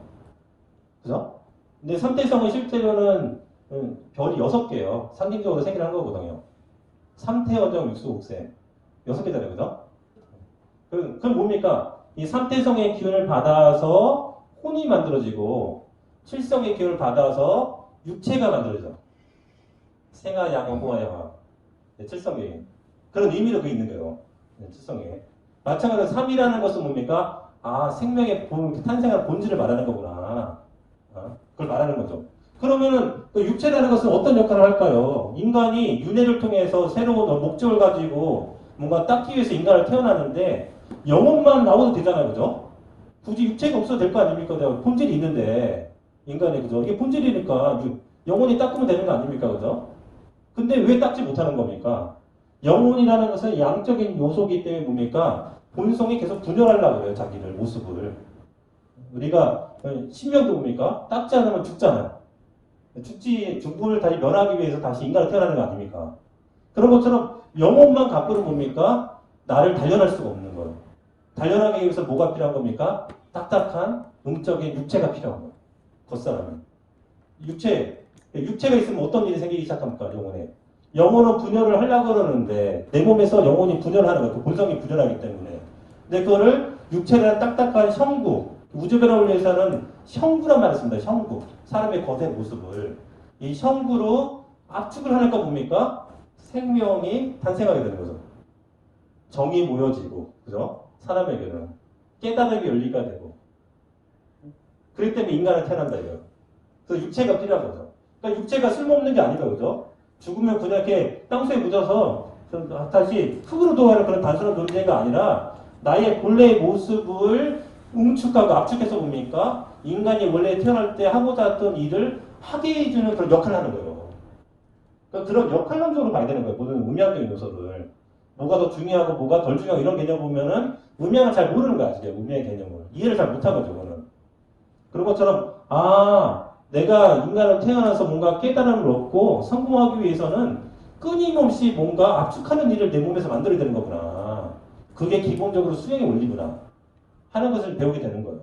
그죠? 근데 3대성은 실제로는 별이 6개예요. 상징적으로 생일한 거거든요. 3태어정 육수옥생 6개잖아요. 그죠? 그럼 뭡니까? 이 3대성의 기운을 받아서 혼이 만들어지고 7성의 기운을 받아서 육체가 만들어져. 생아, 양어, 호화, 양화. 7성에. 그런 의미로 그 있는 거예요. 7성에. 마찬가지로 3이라는 것은 뭡니까? 생명의 탄생한 본질을 말하는 거구나. 그걸 말하는 거죠. 그러면은 그 육체라는 것은 어떤 역할을 할까요? 인간이 윤회를 통해서 새로운 목적을 가지고 뭔가 닦기 위해서 인간을 태어나는데 영혼만 나오도 되잖아요. 그죠? 굳이 육체가 없어도 될 거 아닙니까? 본질이 있는데 인간이 그죠? 이게 본질이니까 영혼이 닦으면 되는 거 아닙니까? 그죠? 근데 왜 닦지 못하는 겁니까? 영혼이라는 것은 양적인 요소이기 때문에 뭡니까? 본성이 계속 분열하려고 그래요. 자기를, 모습을. 우리가 신명도 뭡니까? 닦지 않으면 죽잖아요. 죽음을 다시 면하기 위해서 다시 인간을 태어나는 거 아닙니까? 그런 것처럼 영혼만 갖고는 뭡니까? 나를 단련할 수가 없는 거예요. 단련하기 위해서 뭐가 필요한 겁니까? 딱딱한 음적인 육체가 필요한 거예요. 겉사람은. 육체가 있으면 어떤 일이 생기기 시작합니까? 영혼에. 영혼은 분열을 하려고 그러는데 내 몸에서 영혼이 분열하는 거예요. 그 본성이 분열하기 때문에. 근데 그거를 육체라는 딱딱한 형구, 우주변화를 위해서는 형구란 말을 씁니다. 형구. 사람의 거대 모습을. 이 형구로 압축을 하니까 뭡니까? 생명이 탄생하게 되는 거죠. 정이 모여지고, 그죠? 사람에게는. 깨달음이 열리가 되고. 그렇기 때문에 인간은 태어난다 이거예요. 그래서 육체가 필요한 거죠. 그러니까 육체가 쓸모없는 게 아니다 그죠? 죽으면 그냥 이렇게 땅속에 묻어서 다시 흙으로 도하는 그런 단순한 존재가 아니라 나의 본래의 모습을 응축하고 압축해서 봅니까? 인간이 원래 태어날 때 하고자 했던 일을 하게 해주는 그런 역할을 하는 거예요. 그러니까 그런 역할론적으로 봐야 되는 거예요. 모든 음양적인 요소를. 뭐가 더 중요하고 뭐가 덜 중요하고 이런 개념 보면은 음양을 잘 모르는 거야. 지금 음양의 개념을. 이해를 잘 못한 거죠. 그거는. 그런 것처럼 내가 인간은 태어나서 뭔가 깨달음을 얻고 성공하기 위해서는 끊임없이 뭔가 압축하는 일을 내 몸에서 만들어야 되는 거구나. 그게 기본적으로 수행의 원리구나. 하는 것을 배우게 되는 거예요.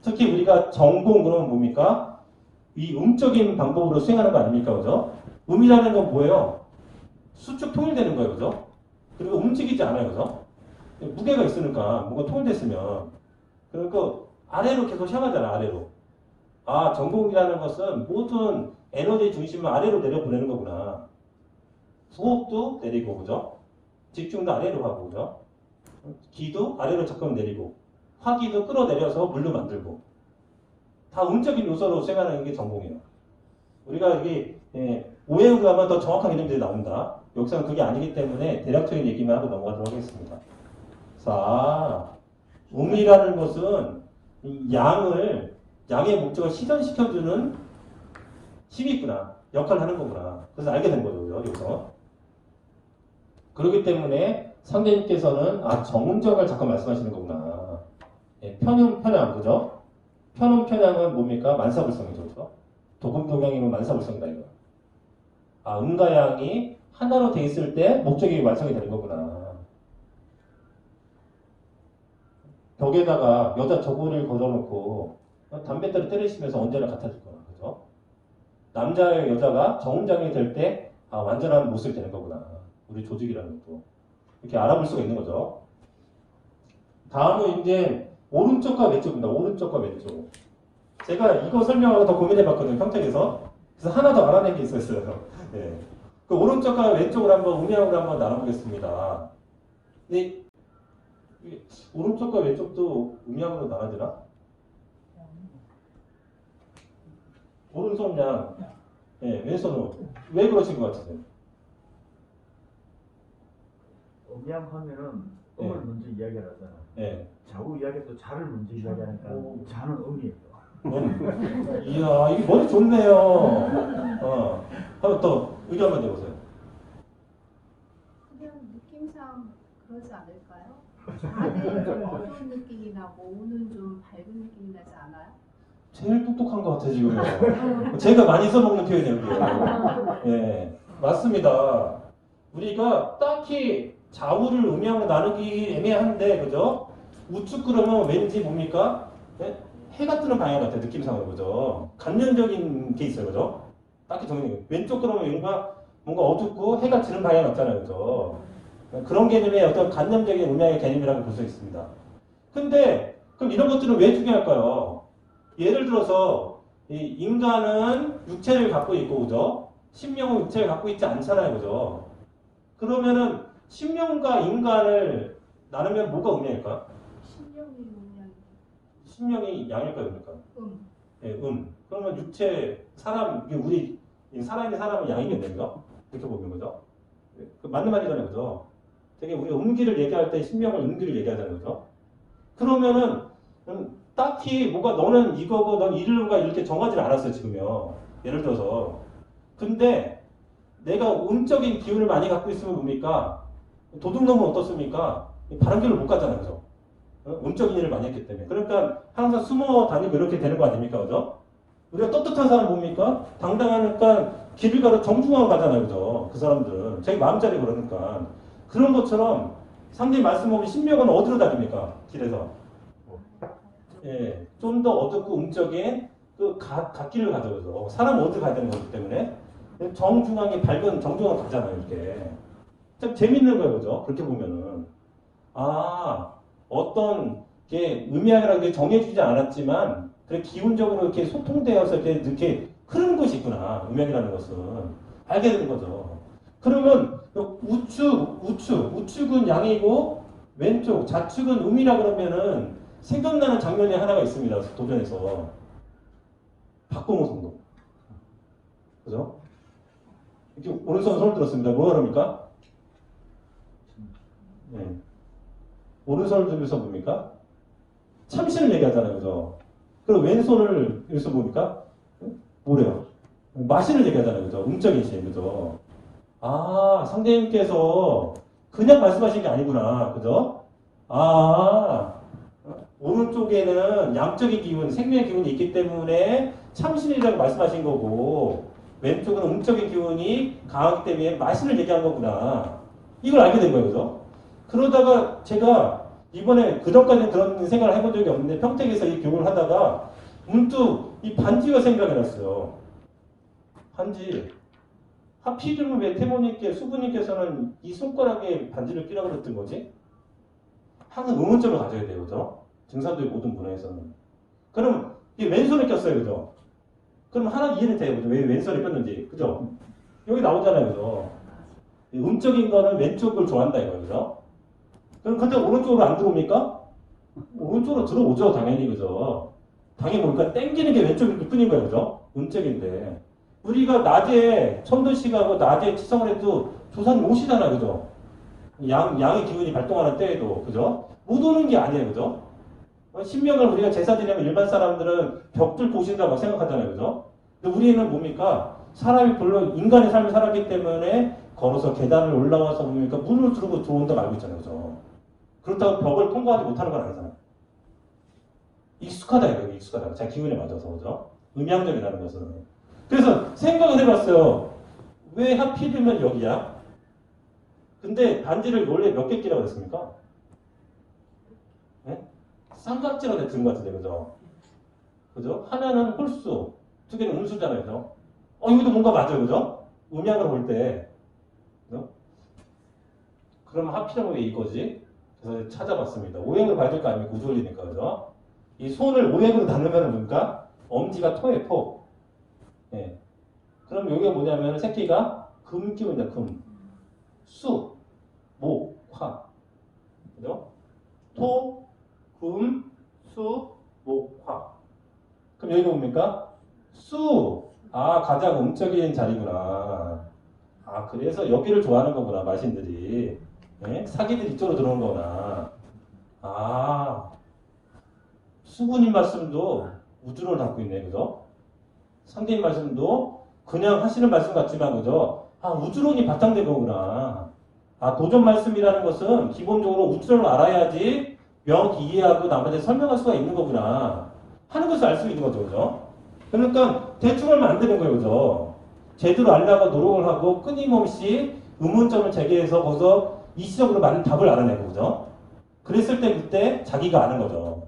특히 우리가 전공 그러면 뭡니까? 이 음적인 방법으로 수행하는 거 아닙니까? 그죠? 음이라는 건 뭐예요? 수축 통일되는 거예요. 그죠? 그리고 움직이지 않아요. 그죠? 무게가 있으니까 뭔가 통일됐으면 그러니까 아래로 계속 향하잖아. 아래로. 전공이라는 것은 모든 에너지 중심을 아래로 내려보내는 거구나. 호흡도 내리고, 그죠? 집중도 아래로 하고, 그죠? 기도 아래로 자꾸 내리고, 화기도 끌어내려서 물로 만들고. 다 음적인 요소로 수행하는 게 전공이에요. 우리가 여기, 오해로 하면 더 정확한 개념들이 나온다. 여기서는 그게 아니기 때문에 대략적인 얘기만 하고 넘어가도록 하겠습니다. 자, 음이라는 것은 이 양의 목적을 실현시켜주는 힘이 있구나. 역할을 하는 거구나. 그래서 알게 된 거죠. 여기서. 그렇기 때문에 상대님께서는 정음적을 자꾸 말씀하시는 거구나. 편음, 편향, 그죠? 편음, 편향은 뭡니까? 만사불성이죠. 그죠? 도금, 동양이면 만사불성이다, 이거. 음과 양이 하나로 돼 있을 때 목적이 완성이 되는 거구나. 벽에다가 여자 저고리를 걸어놓고 담뱃대를 때리시면서 언제나 같아질 거나, 그죠? 남자의 여자가 정음장이 될 때 완전한 모습이 되는 거구나. 우리 조직이라는 것도 이렇게 알아볼 수가 있는 거죠. 다음은 이제 오른쪽과 왼쪽입니다. 오른쪽과 왼쪽. 제가 이거 설명하고 더 고민해봤거든요. 평택에서. 그래서 하나 더 알아낸 게 있었어요. 네. 그 오른쪽과 왼쪽을 한번 음양으로 한번 나눠보겠습니다. 근데 오른쪽과 왼쪽도 음양으로 나눠야 되나? 오른손 양, 왼손은 왜 그러신 것 같으세요?
음양하면은 음을 먼저 이야기를 하잖아. 좌우 이야기도 자를 먼저 이야기하니까 자는 음이에요.
이야, 이게 머리 좋네요. 한번 더 의견만 내보세요.
그냥 느낌상 그러지 않을까요? 좌는 좀 어두운 느낌이 나고 우는 좀 밝은 느낌이 나지 않아요?
제일 똑똑한 것 같아 지금. 제가 많이 써먹는 표현이에요. 예, 맞습니다. 우리가 딱히 좌우를 음양으로 나누기 애매한데, 그죠? 우측 그러면 왠지 뭡니까? 해가 뜨는 방향 같아요. 느낌상으로, 그죠? 간접적인 게 있어요, 그죠? 딱히 정리. 왼쪽 그러면 뭔가 어둡고 해가 지는 방향 같잖아요, 그죠? 그런 개념의 어떤 간접적인 음양의 개념이라고 볼 수 있습니다. 근데 그럼 이런 것들은 왜 중요할까요? 예를 들어서 이 인간은 육체를 갖고 있고, 그죠? 신명은 육체를 갖고 있지 않잖아요, 그죠? 그러면은 신명과 인간을 나누면 뭐가 음양일까?
신명이 음양이.
신명이 양일까요, 음일까요? 그러면 육체, 사람, 우리 살아있는 사람은 양이겠네요. 이렇게 보는 거죠. 맞는 말이잖아요, 그죠? 되게 우리 음기를 얘기할 때 신명을 음기를 얘기하잖아요, 그죠? 그러면은 딱히 뭐가 너는 이거고 넌 이를가 이렇게 정하지를 않았어요, 지금요. 예를 들어서. 근데 내가 음적인 기운을 많이 갖고 있으면 뭡니까? 도둑놈은 어떻습니까? 바람길을 못 가잖아요, 그죠? 음적인 일을 많이 했기 때문에. 그러니까 항상 숨어 다니고 이렇게 되는 거 아닙니까, 그죠? 우리가 떳떳한 사람 뭡니까? 당당하니까 길을 가서 정중하고 가잖아요, 그죠? 그 사람들은. 자기 마음자리 그러니까. 그런 것처럼 상대님 말씀하신 신명은 어디로 다닙니까? 길에서. 좀 더 어둡고 음적인 그 갓길을 가죠, 그죠? 사람은 어디로 가야 되는 거기 때문에. 정중하게 밝은 정중하게 가잖아요, 이렇게. 참 재밌는 거예요, 그죠? 그렇게 보면은. 어떤 게 음양이라는 게 정해지지 않았지만, 그래 기운적으로 이렇게 소통되어서 이렇게 흐르는 것이 있구나, 음양이라는 것은. 알게 되는 거죠. 그러면 우측은 양이고, 왼쪽 좌측은 음이라 그러면은 생각나는 장면이 하나가 있습니다. 도전에서 박봉호 성도, 그죠? 이렇게 오른손 손을 들었습니다. 뭐가 그럽니까? 네. 오른손을 들면서 뭡니까? 참신을 얘기하잖아요, 그죠? 그리고 왼손을 여기서 뭡니까? 뭐래요? 마신을 얘기하잖아요, 그죠? 음적인 시, 그죠? 아, 상대님께서 그냥 말씀하신 게 아니구나, 그죠? 아, 오른쪽에는 양적인 기운, 생명의 기운이 있기 때문에 참신이라고 말씀하신 거고, 왼쪽은 음적인 기운이 강하기 때문에 마신을 얘기한 거구나. 이걸 알게 된 거예요, 그죠? 그러다가 제가 이번에 그전까지는 그런 생각을 해본 적이 없는데 평택에서 이 교육을 하다가 문득 이 반지가 생각이 났어요. 반지. 하필이면 왜 태모님께 수부님께서는 이 손가락에 반지를 끼라고 그랬던 거지? 항상 의문점을 가져야 돼요, 그죠? 증산도의 모든 문화에서는. 그럼 이 왼손에 꼈어요, 그죠? 그럼 하나 이해는 돼요, 그죠? 왜 왼손에 꼈는지, 그죠? 여기 나오잖아요, 그죠? 음적인 거는 왼쪽을 좋아한다 이거예요, 그죠? 그럼 근데 오른쪽으로 안 들어옵니까? 오른쪽으로 들어오죠, 당연히, 그죠? 당연히 뭡니까? 땡기는 게 왼쪽일 뿐인 거예요, 그죠? 음적인데. 우리가 낮에 천도식하고 낮에 치성을 해도 조상님 오시잖아요, 그죠? 양의 기운이 발동하는 때에도, 그죠? 못 오는 게 아니에요, 그죠? 신명을 우리가 제사 지내면 일반 사람들은 벽 뚫고 오신다고 생각하잖아요, 그죠? 근데 우리는 뭡니까? 사람이 별로 인간의 삶을 살았기 때문에 걸어서 계단을 올라와서 뭡니까? 문을 두르고 들어온다고 알고 있잖아요, 그죠? 그렇다고 벽을 통과하지 못하는 건 아니잖아요. 익숙하다, 이거 익숙하다. 제 기운에 맞아서, 그죠? 음양적이라는 것은. 그래서 생각을 해봤어요. 왜 하필이면 여기야? 근데 반지를 원래 몇 개 끼라고 했습니까? 네? 삼각지로 든 것 같은데, 그죠? 그죠? 하나는 홀수, 두 개는 음수잖아요, 그죠? 이것도 뭔가 맞아요, 그죠? 음양으로 볼 때. 그죠? 그럼 하필이면 왜 이거지? 그래서 찾아봤습니다. 오행으로 봐야 될 거 아닙니까? 우주원리니까, 그죠? 이 손을 오행으로 나누면 뭡니까? 엄지가 토에 토. 예. 그럼 여기가 뭐냐면 새끼가 금 기운이다, 금. 수, 목, 화. 그죠? 토, 금, 수, 목, 화. 그럼 여기가 뭡니까? 수. 아, 가장 음적인 자리구나. 아, 그래서 여기를 좋아하는 거구나, 마신들이. 예? 사기들이 이쪽으로 들어오는 거구나. 아, 수군님 말씀도 우주를 갖고 있네, 그죠? 상대님 말씀도 그냥 하시는 말씀 같지만, 그죠? 아, 우주론이 바탕된 거구나. 아, 도전 말씀이라는 것은 기본적으로 우주론을 알아야지 명확히 이해하고 남한테 설명할 수가 있는 거구나 하는 것을 알 수 있는 거죠, 그죠? 그러니까 대충 하면 안 되는 거예요, 그죠? 제대로 알려고 노력을 하고 끊임없이 의문점을 제기해서 거기서 이시적으로 맞는 답을 알아내고, 그죠? 그랬을 때 그때 자기가 아는 거죠.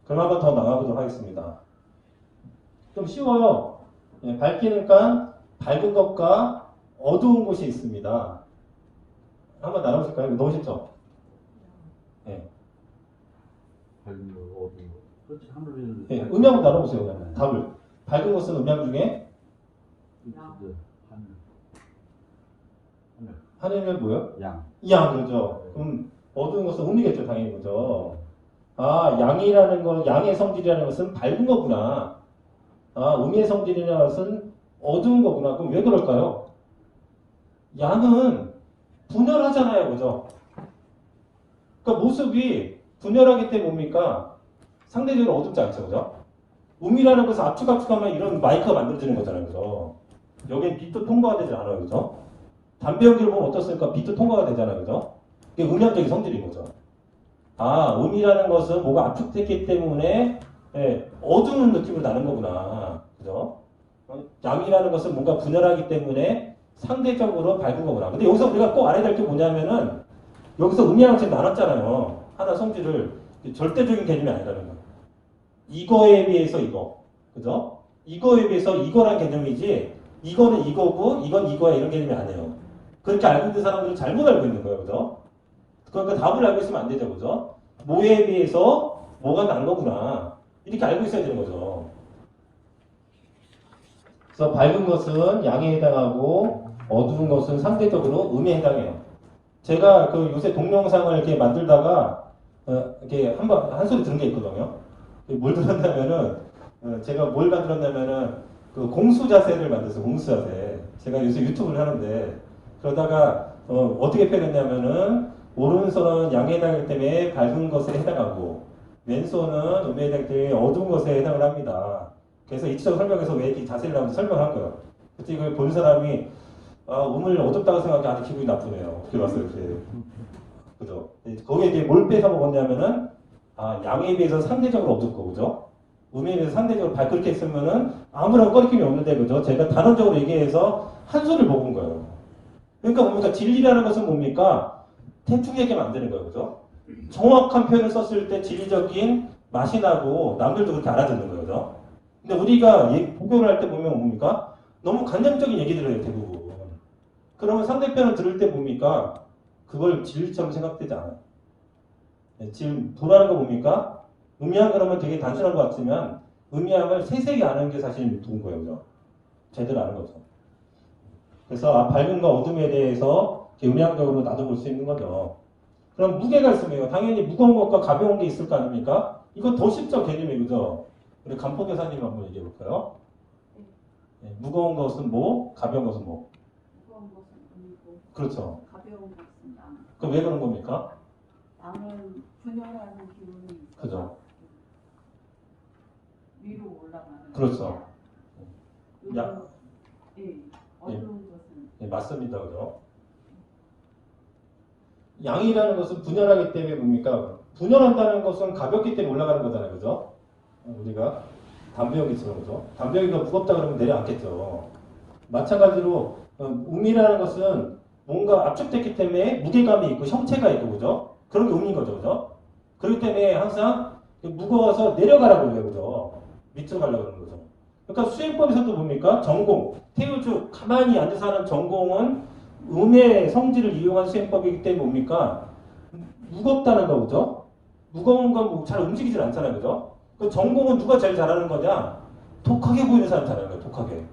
그럼 한번 더 나가보도록 하겠습니다. 좀 쉬워요. 예, 밝히니까 밝은 것과 어두운 곳이 있습니다. 한번 나눠보실까요? 너무 쉽죠? 예.
밝은 거, 어두운 거. 그렇지, 하늘을.
예, 음양으로 나눠보세요, 그러면. 답을. 밝은 것은 음양 중에
하늘. 하늘.
하늘은 뭐요?
양.
양, 그렇죠. 그럼 어두운 것은 음이겠죠, 당연히, 그죠? 아, 양이라는 거, 양의 성질이라는 것은 밝은 거구나. 아, 음의 성질이라는 것은 어두운 거구나. 그럼 왜 그럴까요? 양은 분열하잖아요, 그죠? 그러니까 모습이 분열하기 때문에 뭡니까? 상대적으로 어둡지 않죠, 그죠? 음이라는 것은 압축하면 이런 마이크가 만들어지는 거잖아요, 그죠? 여기는 빛도 통과가 되지 않아요, 그죠? 담배 연기를 보면 어떻습니까? 빛도 통과가 되잖아요, 그죠? 이게 음양적인 성질인 거죠. 아, 음이라는 것은 뭐가 압축됐기 때문에 예, 어두운 느낌으로 나는 거구나. 그죠? 양이라는 것은 뭔가 분열하기 때문에 상대적으로 밝은 거구나. 근데 여기서 우리가 꼭 알아야 될 게 뭐냐면은 여기서 음이랑 지금 나눴잖아요. 하나 성질을 절대적인 개념이 아니라는 거예요. 이거에 비해서 이거. 그죠? 이거에 비해서 이거란 개념이지 이거는 이거고 이건 이거야 이런 개념이 아니에요. 그렇게 알고 있는 사람들은 잘못 알고 있는 거예요. 그죠? 그러니까 답을 알고 있으면 안 되죠. 그죠? 뭐에 비해서 뭐가 난 거구나. 이렇게 알고 있어야 되는 거죠. 그래서 밝은 것은 양에 해당하고 어두운 것은 상대적으로 음에 해당해요. 제가 그 요새 동영상을 이렇게 만들다가 이렇게 한 소리 들은 게 있거든요. 뭘 들었냐면은 제가 뭘 만들었냐면은 그 공수 자세를 만들었어요. 공수 자세. 제가 요새 유튜브를 하는데 그러다가 어떻게 표현했냐면은 오른손은 양에 해당하기 때문에 밝은 것에 해당하고 왼손은 음에 해당하기 때문에 어두운 것에 해당을 합니다. 그래서 이치적 설명에서 왜 이렇게 자세를 하면서 설명한 거예요. 그때 이걸 본 사람이 음을 어둡다고 생각하기 아주 기분이 나쁘네요. 그렇게 봤어요. 이렇게. 그죠? 거기에 이제 뭘 빼서 먹었냐면은 양에 비해서 상대적으로 어둡고 그죠? 음에 비해서 상대적으로 밝게 했으면은 아무런 꺼리낌이 없는데 그죠? 제가 단언적으로 얘기해서 한 소리를 먹은 거예요. 그러니까 뭡니까? 진리라는 것은 뭡니까? 대충 얘기하면 안 되는 거예요. 그죠? 정확한 표현을 썼을 때 진리적인 맛이 나고 남들도 그렇게 알아듣는 거예요. 그죠? 근데 우리가 복용을 할 때 보면 뭡니까? 너무 간접적인 얘기들을 해요. 대부분. 그러면 상대편을 들을 때 뭡니까? 그걸 진리처럼 생각되지 않아요. 지금 도라는 거 뭡니까? 음양 그러면 되게 단순한 것 같지만 음양을 세세히 아는 게 사실 좋은 거예요. 그죠? 제대로 아는 거죠. 그래서 밝음과 어둠에 대해서 음양적으로 나눠볼 수 있는 거죠. 그럼 무게가 있으면 당연히 무거운 것과 가벼운 게 있을 거 아닙니까? 이거 더 쉽죠, 개념이. 그죠? 우리 간포 교사님 한번 얘기해 볼까요? 네, 무거운 것은 뭐? 가벼운 것은 뭐?
무거운 것은 음이고
그렇죠.
가벼운 것은 양.
그럼 왜 그런 겁니까?
양은 분열하는 기운이 있어서
그죠.
위로 올라가는.
그렇죠.
음은,
야.
예, 어두운 것은
네, 맞습니다. 그죠? 양이라는 것은 분열하기 때문에 뭡니까? 분열한다는 것은 가볍기 때문에 올라가는 거잖아요. 그죠? 우리가 담배역이처럼 그죠? 담배역이가 무겁다 그러면 내려앉겠죠. 마찬가지로 음이라는 것은 뭔가 압축됐기 때문에 무게감이 있고 형체가 있고 그죠? 그런 게 음인 거죠. 그죠? 그렇기 때문에 항상 무거워서 내려가라고 그래요. 그죠? 밑으로 가려고 그러는 거죠. 그러니까 수행법에서도 뭡니까? 전공. 태우주 가만히 앉아서 하는 전공은 음의 성질을 이용한 수행법이기 때문에 뭡니까? 무겁다는 거 그죠? 무거운 건 잘 움직이질 않잖아요. 그죠? 그 전공은 누가 제일 잘하는 거냐? 독하게 보이는 사람이 잘하는 거예요. 독하게.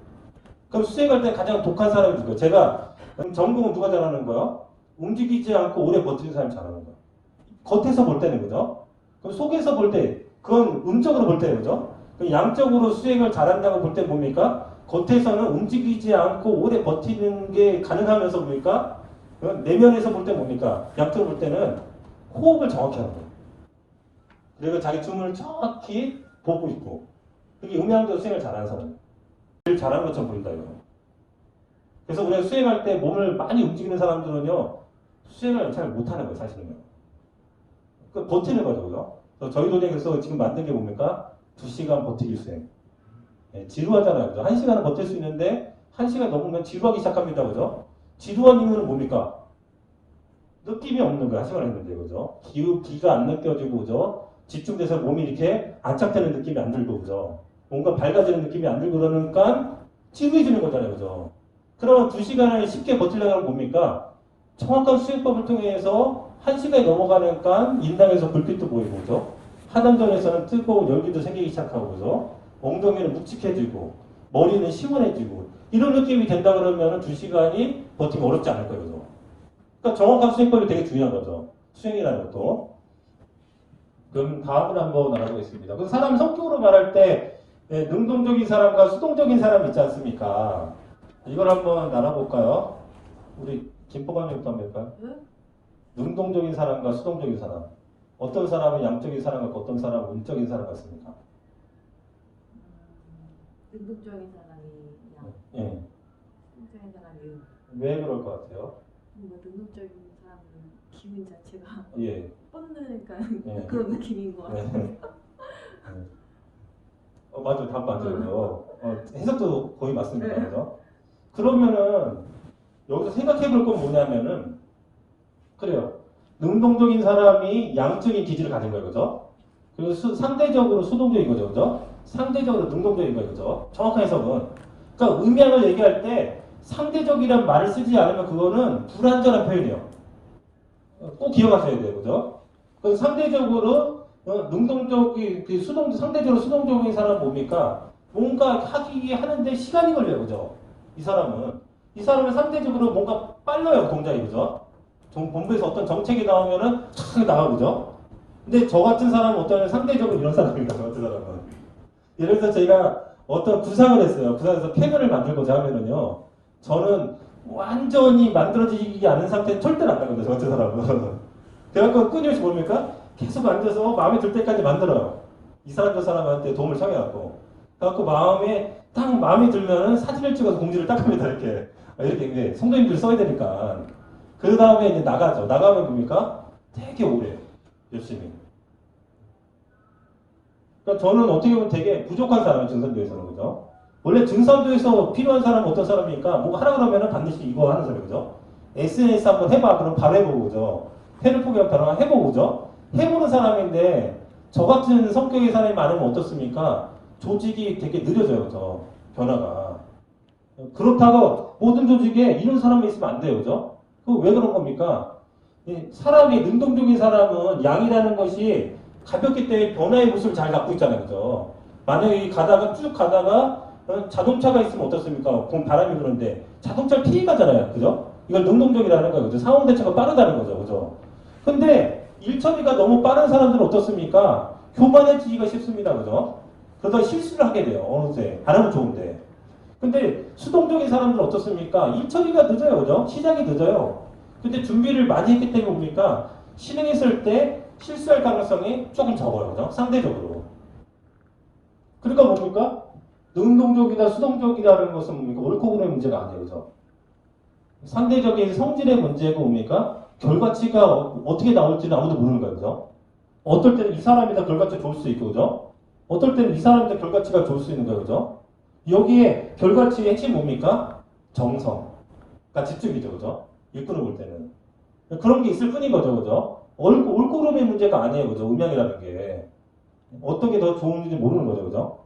그럼 수행할 때 가장 독한 사람이 누구예요? 제가 전공은 누가 잘하는 거예요? 움직이지 않고 오래 버티는 사람이 잘하는 거예요. 겉에서 볼 때는 그죠? 그럼 속에서 볼 때 그건 음적으로 볼 때는 그죠? 그럼 양적으로 수행을 잘한다고 볼 때 뭡니까? 겉에서는 움직이지 않고 오래 버티는 게 가능하면서 뭡니까? 내면에서 볼 때 뭡니까? 양적으로 볼 때는 호흡을 정확히 하는 거예요. 그리고 자기 춤을 정확히 보고 있고 그게 음양적 수행을 잘하는 사람이에요. 제일 잘하는 것처럼 보인다 이거. 그래서 우리가 수행할 때 몸을 많이 움직이는 사람들은요 수행을 잘 못하는 거예요. 사실은요. 그 버티는 거죠. 그죠? 그래서 저희 도장에서 지금 만든 게 뭡니까? 2시간 버티기 수행. 네, 지루하잖아요. 그죠? 1시간은 버틸 수 있는데 1시간 넘으면 지루하기 시작합니다. 그죠? 지루한 이유는 뭡니까? 느낌이 없는 거예요. 1시간 했는데. 그죠? 기가 안 느껴지고 그죠? 집중돼서 몸이 이렇게 안착되는 느낌이 안 들고 그죠? 뭔가 밝아지는 느낌이 안 들고 그러니까 지루해지는 거잖아요. 그죠? 그러면 2시간을 쉽게 버티려고 하면 뭡니까? 정확한 수행법을 통해서 1시간이 넘어가니까 인당에서 불빛도 보이고 그죠? 하단전에서는 뜨거운 열기도 생기기 시작하고 그죠? 엉덩이는 묵직해지고 머리는 시원해지고 이런 느낌이 된다 그러면 2시간이 버티기 어렵지 않을 거예요. 그죠? 그러니까 정확한 수행법이 되게 중요한 거죠. 수행이라는 것도. 그럼 다음으로 한번 알아보겠습니다. 그 사람 성격으로 말할 때 능동적인 사람과 수동적인 사람 있지 않습니까? 이걸 한번 나눠볼까요? 우리 김포감님부터 한번 볼까요?
네?
능동적인 사람과 수동적인 사람. 어떤 사람은 양적인 사람 같고 어떤 사람은 음적인 사람 같습니까?
능동적인 사람이 양,
예.
수동적인 사람이 음.
왜 그럴 것 같아요?
뭔가 능동적인 사람은 기분 자체가
예.
뻗으니까
예.
그런 느낌인 것 같아요.
네. 맞아요. 답 맞아요. 해석도 거의 맞습니다.
네.
그죠? 그러면은 여기서 생각해 볼 건 뭐냐면은 그래요. 능동적인 사람이 양적인 기질을 가진 거예요. 그죠? 그리고 상대적으로 수동적인 거죠. 그죠? 상대적으로 능동적인 거예요. 그죠? 정확한 해석은. 그러니까 음양을 얘기할 때 상대적이란 말을 쓰지 않으면 그거는 불완전한 표현이에요. 꼭 기억하셔야 돼요. 그죠? 그 상대적으로 능동적인 상대적으로 수동적인 사람은 뭡니까? 뭔가 하는데 시간이 걸려요. 그죠? 이 사람은 상대적으로 뭔가 빨라요. 동작이. 그죠? 본부에서 어떤 정책이 나오면은 착 나가보죠. 근데 저 같은 사람은 어떤 상대적으로 이런 사람입니다. 저 같은 사람은. 예를 들어서 제가 어떤 구상을 했어요. 구상에서 펜을 만들고자 하면은요. 저는 완전히 만들어지지 않은 상태는 절대로 안 나거든요. 저 같은 사람은. 그래갖고 끊임없이 뭡니까? 계속 앉아서 마음에 들 때까지 만들어요. 이 사람 저 사람한테 도움을 청해갖고. 그래갖고 딱 마음에 들면은 사진을 찍어서 공지를 딱 합니다. 이렇게 성도님들 써야 되니까. 그 다음에 이제 나가죠. 나가면 뭡니까? 되게 오래 열심히. 그러니까 저는 어떻게 보면 되게 부족한 사람이에요. 증산도에서는. 그죠? 원래 증산도에서 필요한 사람은 어떤 사람이니까 뭐 하라 그러면은 반드시 이거 하는 사람이 그죠? SNS 한번 해봐. 그럼 바로 해보고 그죠? 회를 포기하면 바로 해보고 그죠? 해보는 사람인데 저 같은 성격의 사람이 많으면 어떻습니까? 조직이 되게 느려져요. 그죠? 변화가. 그렇다고 모든 조직에 이런 사람이 있으면 안 돼요. 그죠? 그 왜 그런 겁니까? 사람이 능동적인 사람은 양이라는 것이 가볍기 때문에 변화의 모습을 잘 갖고 있잖아요. 그죠? 만약에 쭉 가다가 자동차가 있으면 어떻습니까? 바람이 부는데 자동차를 피해 가잖아요. 그죠? 이걸 능동적이라는 거예요. 그죠? 상황 대처가 빠르다는 거죠. 그죠? 근데 일 처리가 너무 빠른 사람들은 어떻습니까? 교만해지기가 쉽습니다. 그죠? 그러다 실수를 하게 돼요. 어느새. 안 하면 좋은데. 근데 수동적인 사람들은 어떻습니까? 일 처리가 늦어요. 그죠? 시작이 늦어요. 근데 준비를 많이 했기 때문에 뭡니까? 실행했을 때 실수할 가능성이 조금 적어요. 그죠? 상대적으로. 그러니까 뭡니까? 능동적이다, 수동적이다라는 것은 뭡니까? 옳고 그름의 문제가 아니에요. 그죠? 상대적인 성질의 문제고 뭡니까? 결과치가 어떻게 나올지는 아무도 모르는 거예요. 그죠? 어떨 때는 이 사람이 다 결과치가 좋을 수 있고, 그죠? 어떨 때는 이 사람이 다 결과치가 좋을 수 있는 거예요. 그죠? 여기에 결과치의 핵심 뭡니까? 정성.가 집중이죠. 그죠? 일꾼을 볼 때는. 그런 게 있을 뿐인 거죠. 그죠? 옳고 그름의 문제가 아니에요. 그죠? 음양이라는 게. 어떤 게 더 좋은지 모르는 거죠. 그죠?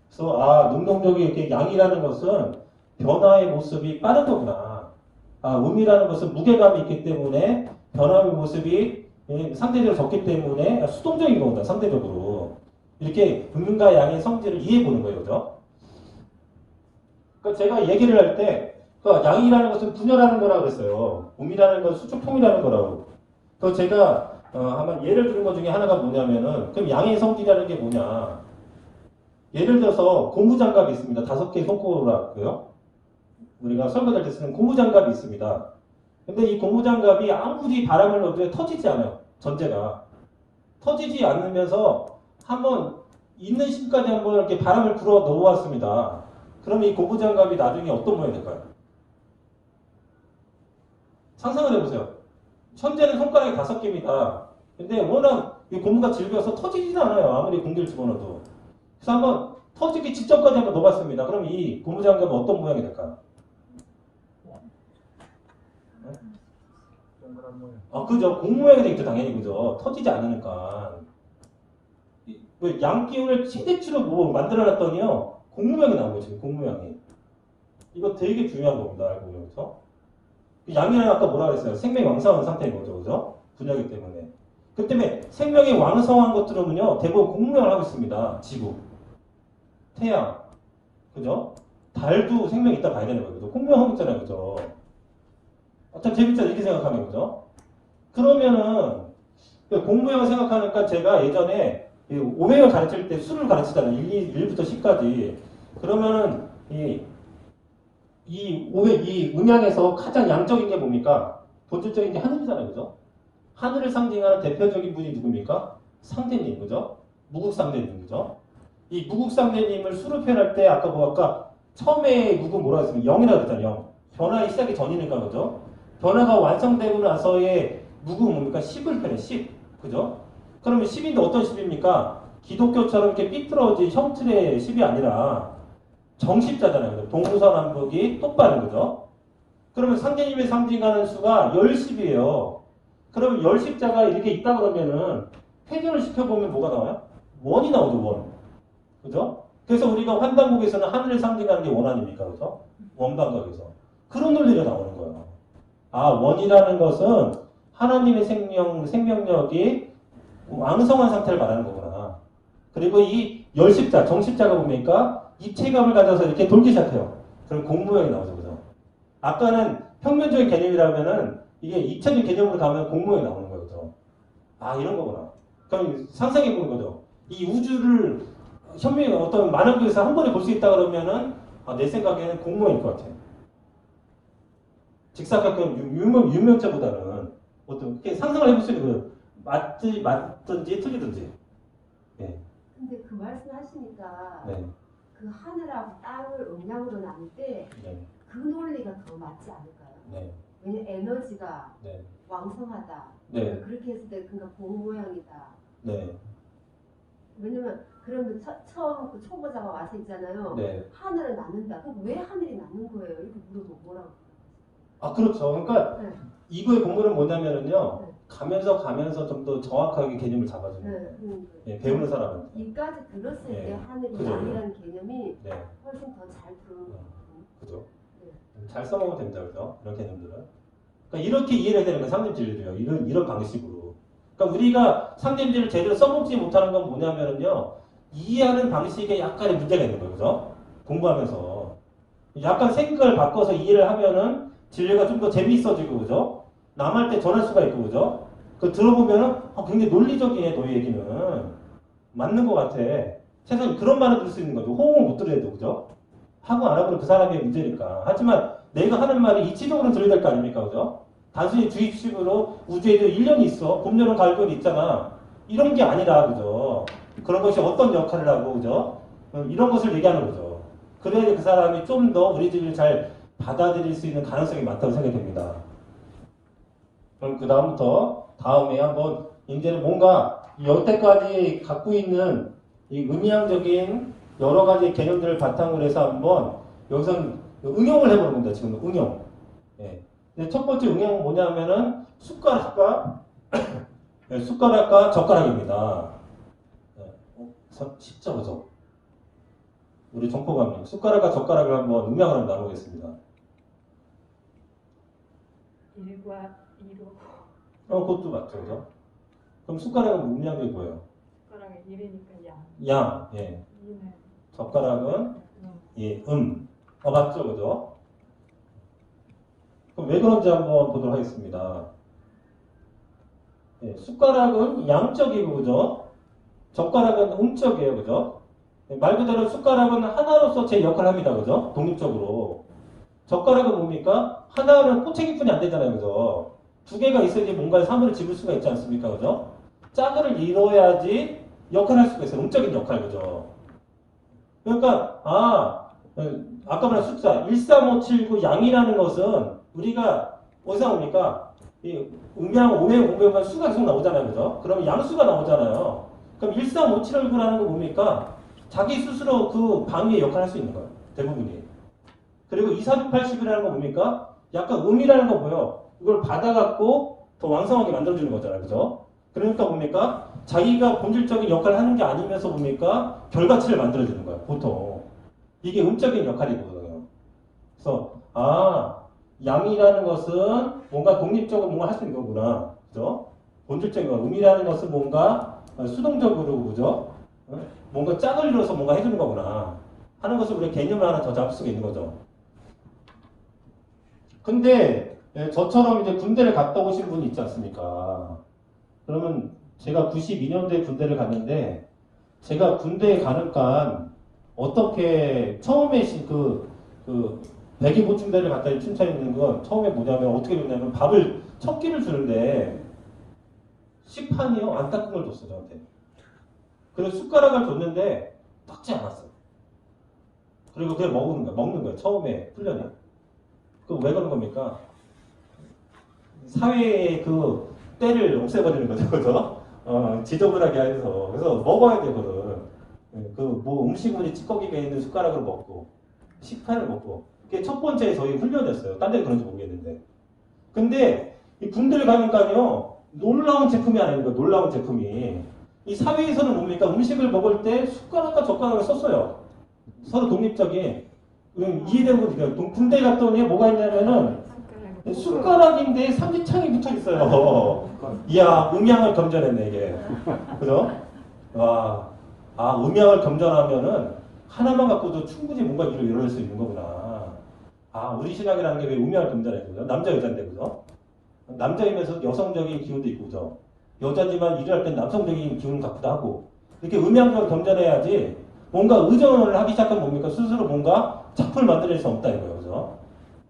그래서, 능동적이 이렇게 양이라는 것은 변화의 모습이 빠른 거구나. 음이라는 것은 무게감이 있기 때문에 변화의 모습이 상대적으로 적기 때문에 수동적인 거구나. 상대적으로. 이렇게 음과 양의 성질을 이해해 보는 거예요. 그죠? 그러니까 제가 얘기를 할 때, 양이라는 것은 분열하는 거라고 그랬어요. 음이라는 것은 수축통이라는 거라고. 그래서 제가 한번 예를 들은 것 중에 하나가 뭐냐면은, 그럼 양의 성질이라는 게 뭐냐? 예를 들어서 고무장갑이 있습니다. 5개 손가락고요. 우리가 설거지할 때 쓰는 고무장갑이 있습니다. 근데 이 고무장갑이 아무리 바람을 넣어도 터지지 않아요. 전제가. 터지지 않으면서 한번 있는 힘까지 한번 이렇게 바람을 불어 넣어왔습니다. 그럼 이 고무장갑이 나중에 어떤 모양이 될까요? 상상을 해보세요. 현재는 손가락이 5개입니다. 근데 워낙 이 고무가 질겨서 터지진 않아요. 아무리 공기를 집어넣어도. 그래서 한번 터지기 직전까지 한번 넣어봤습니다. 그럼 이 고무장갑은 어떤 모양이 될까요? 그죠. 공 모양이 되겠죠. 당연히. 그죠. 터지지 않으니까. 양 기운을 최대치로 뭐 만들어놨더니요. 공 모양이 나온 거죠. 공 모양이. 이거 되게 중요한 겁니다. 알고 보면. 그죠? 양이라는 아까 뭐라 그랬어요? 생명이 왕성한 상태인 거죠. 그죠? 분야이기 때문에. 그 때문에 생명이 왕성한 것들은요. 대부분 공 모양을 하고 있습니다. 지구. 태양. 그죠? 달도 생명이 있다 봐야 되는 거예요. 그죠? 공 모양 하고 있잖아요. 그죠? 참 재밌잖아요. 이렇게 생각하면. 그죠? 그러면은 공 모양을 생각하니까 제가 예전에 500을 가르칠 때 수를 가르치잖아요. 1부터 10까지. 그러면은 이 음양에서 가장 양적인 게 뭡니까? 본질적인 게 하늘이잖아요. 그죠? 하늘을 상징하는 대표적인 분이 누굽니까? 상대님. 그죠? 무국상대님. 그죠? 이 무국상대님을 수로 표현할 때 아까 처음에 무국 뭐라고 했습니까? 0이라고 했잖아요. 0. 변화의 시작이 전이니까. 그죠? 변화가 완성되고 나서의 무국은 뭡니까? 10을 표현해. 10. 그죠? 그러면 10인데 어떤 10입니까? 기독교처럼 이렇게 삐뚤어진 형틀의 10이 아니라 정십자잖아요. 동서남북이 똑바른 거죠. 그러면 상제님이 상징하는 수가 10십이에요. 그러면 10십자가 이렇게 있다 그러면은 회전을 시켜보면 뭐가 나와요? 원이 나오죠. 원. 그죠? 그래서 우리가 환단국에서는 하늘을 상징하는 게 원 아닙니까? 그죠? 원방각에서. 그런 논리가 나오는 거예요. 원이라는 것은 하나님의 생명력이 왕성한 상태를 말하는 거구나. 그리고 이 열십자, 정십자가 보니까 입체감을 가져서 이렇게 돌기 시작해요. 그럼 공 모양이 나오죠. 그죠? 아까는 평면적인 개념이라면은 이게 입체적 개념으로 가면 공모에 나오는 거죠. 아, 이런 거구나. 그럼 상상해 보는 거죠. 이 우주를 현미 어떤 만화교에서 한 번에 볼 수 있다 그러면은 아, 내 생각에는 공모일 것 같아요. 직사각형 유명자보다는 어떤 이렇게 상상을 해볼 수 있는 거예요. 맞든지 틀리든지. 네.
근데 그 말씀 하시니까
네.
그 하늘하고 땅을 음양으로 나눌 때 그
네.
논리가 더 맞지 않을까요?
네.
왜냐면 에너지가
네.
왕성하다.
네.
그렇게 했을 때 그러니까 공 모양이다.
네.
왜냐면 그러면 처음 그 초보자가 와서 있잖아요.
네.
하늘을 낳는다. 그럼 왜 하늘이 낳는 거예요? 이렇게 물어보면 뭐라고?
아, 그렇죠. 그러니까
네.
이거의 공부는 뭐냐면은요.
네.
가면서 좀 더 정확하게 개념을 잡아주는 거예요.
네.
네, 배우는 사람한테.
이까지 들었을
네.
때 하늘이
그죠.
양이라는 개념이
네.
훨씬 더 잘 들어오는 것 같아요.
그죠?
네.
잘 써먹으면 됩니다. 그죠? 이런 개념들은. 그러니까 이렇게 이해를 해야 되는 거예요. 상념진리도요. 이런 방식으로. 그러니까 우리가 상념진리를 제대로 써먹지 못하는 건 뭐냐면은요. 이해하는 방식에 약간의 문제가 있는 거예요. 그죠? 공부하면서. 약간 생각을 바꿔서 이해를 하면은 진리가 좀 더 재미있어지고, 그죠? 남할 때 전할 수가 있고, 그죠? 그 들어보면은 굉장히 논리적이네, 너희 얘기는. 맞는 것 같아. 세상에 그런 말을 들을 수 있는 거죠. 호응을 못 들어도, 그죠? 하고 안 하고는 그 사람의 문제니까. 하지만 내가 하는 말이 이치적으로는 들어야 될 거 아닙니까? 그죠? 단순히 주입식으로 우주에도 1년이 있어. 봄, 여름, 가을, 겨울이 있잖아. 이런 게 아니라, 그죠? 그런 것이 어떤 역할을 하고, 그죠? 이런 것을 얘기하는 거죠. 그래야 그 사람이 좀 더 우리들을 잘 받아들일 수 있는 가능성이 많다고 생각이 됩니다. 그럼 그 다음부터 다음에 한번 이제는 뭔가 여태까지 갖고 있는 이 음향적인 여러 가지 개념들을 바탕으로 해서 한번 여기서는 응용을 해보는 겁니다. 지금 응용. 예. 근데 첫 번째 응용은 뭐냐면은 숟가락과 네, 숟가락과 젓가락입니다. 네. 십자가죠. 우리 정포감님 숟가락과 젓가락을 한번 음향을 한번 나누겠습니다.
1과 2로
그것도 맞죠, 그죠? 그럼 숟가락은 음향이 뭐예요?
숟가락에 1이니까 양.
양, 예.
2는
젓가락은 예, 맞죠, 그죠? 그럼 왜 그런지 한번 보도록 하겠습니다. 예, 숟가락은 양적이고, 그죠? 젓가락은 음적이에요, 그죠? 예, 말 그대로 숟가락은 하나로서 제 역할을 합니다, 그죠? 독립적으로. 젓가락은 뭡니까? 하나는 꼬챙이뿐이 안 되잖아요, 그죠? 두 개가 있어야지 뭔가의 사물을 집을 수가 있지 않습니까, 그죠? 짝을 이뤄야지 역할을 할 수가 있어요. 음적인 역할, 그죠? 그러니까, 아까 말한 숫자, 13579 양이라는 것은 우리가 어디서 나옵니까? 이 음양, 오명, 공명만 수가 계속 나오잖아요, 그죠? 그러면 양수가 나오잖아요. 그럼 13579라는 거 뭡니까? 자기 스스로 그 방위의 역할을 할 수 있는 거예요. 대부분이. 그리고 2480이라는 거 뭡니까? 약간 음이라는 거 뭐예요? 이걸 받아갖고 더 왕성하게 만들어주는 거잖아요. 그죠? 그러니까 뭡니까? 자기가 본질적인 역할을 하는 게 아니면서 뭡니까? 결과치를 만들어주는 거예요. 보통. 이게 음적인 역할이거든요. 그래서, 양이라는 것은 뭔가 독립적으로 뭔가 할 수 있는 거구나. 그죠? 본질적인 거. 음이라는 것은 뭔가 수동적으로, 그죠? 뭔가 짝을 이뤄서 뭔가 해주는 거구나. 하는 것을 우리가 개념을 하나 더 잡을 수가 있는 거죠. 근데 저처럼 이제 군대를 갔다 오신 분이 있지 않습니까? 그러면 제가 92년도에 군대를 갔는데 제가 군대에 가니까 어떻게 처음에 배기 보충대를 갔다 춘차 있는 건 처음에 뭐냐면 어떻게 됐냐면 밥을 첫 끼를 주는데 식판이요 안 닦은 걸 줬어 저한테. 그래서 숟가락을 줬는데 닦지 않았어. 그리고 그냥 먹는 거예요. 처음에 훈련이. 그 왜 그런 겁니까? 사회의 그 때를 없애버리는 거죠, 그죠? 지저분하게 해서. 그래서 먹어야 되거든. 그 뭐 음식물이 찌꺼기가 있는 숟가락을 먹고, 식판을 먹고. 그게 첫 번째 저희 훈련이었어요. 딴 데는 그런지 모르겠는데. 근데 이 군대를 가니까요, 놀라운 제품이 아닙니까? 놀라운 제품이. 이 사회에서는 뭡니까? 음식을 먹을 때 숟가락과 젓가락을 썼어요. 서로 독립적인. 이해되는 거죠. 군대 갔더니 뭐가 있냐면은 숟가락인데 삼지창이 붙어 있어요. 이야, 음양을 겸전했네, 이게. 그죠? 음양을 겸전하면은 하나만 갖고도 충분히 뭔가 일을 이뤄낼 수 있는 거구나. 우리 신학이라는 게 왜 음양을 겸전해? 그죠? 남자, 여자인데, 그죠? 남자이면서 여성적인 기운도 있고, 그죠? 여자지만 일을 할 땐 남성적인 기운 갖기도 하고, 이렇게 음양적으로 겸전해야지 뭔가 의존을 하기 시작하면 뭡니까? 스스로 뭔가 작품을 만들어낼 수 없다 이거예요, 그죠?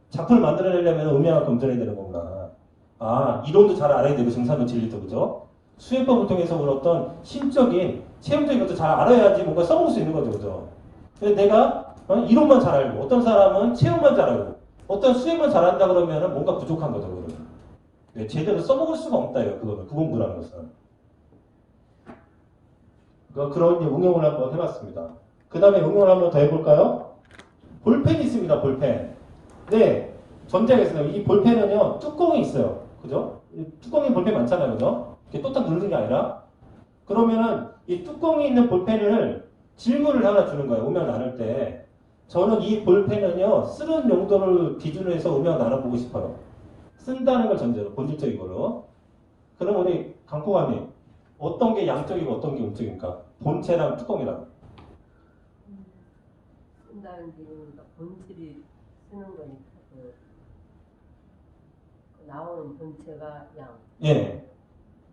작품을 만들어내려면 음양을 겸전해야 되는 거구나. 아, 이론도 잘 알아야 되고, 증산도 진리도, 그죠? 수행법을 통해서 그런 어떤 심적인, 체험적인 것도 잘 알아야지 뭔가 써볼 수 있는 거죠, 그죠? 근데 내가 이론만 잘 알고, 어떤 사람은 체험만 잘 알고, 어떤 수행만 잘한다 그러면 뭔가 부족한 거죠, 그거는. 네, 제대로 써먹을 수가 없다, 이거, 그거는. 그 공부라는 것은. 그런 이제 응용을 한번 해봤습니다. 그 다음에 응용을 한번 더 해볼까요? 볼펜이 있습니다, 볼펜. 네, 전제가 있어요. 이 볼펜은요, 뚜껑이 있어요. 그죠? 뚜껑이 볼펜 많잖아요, 그죠? 이렇게 또딱 누르는 게 아니라. 그러면은 이 뚜껑이 있는 볼펜을 질문을 하나 주는 거예요, 음영 나눌 때. 저는 이 볼펜은요, 쓰는 용도를 기준으로 해서 음영 나눠보고 싶어요. 쓴다는 걸 전제로, 본질적인 거로. 그럼 우리 강포관님, 어떤 게 양적이고 어떤 게 음적입니까? 본체랑 뚜껑이랑.
쓴다는 게 본질이 쓰는 거니까 그 나오는 본체가 양.
예.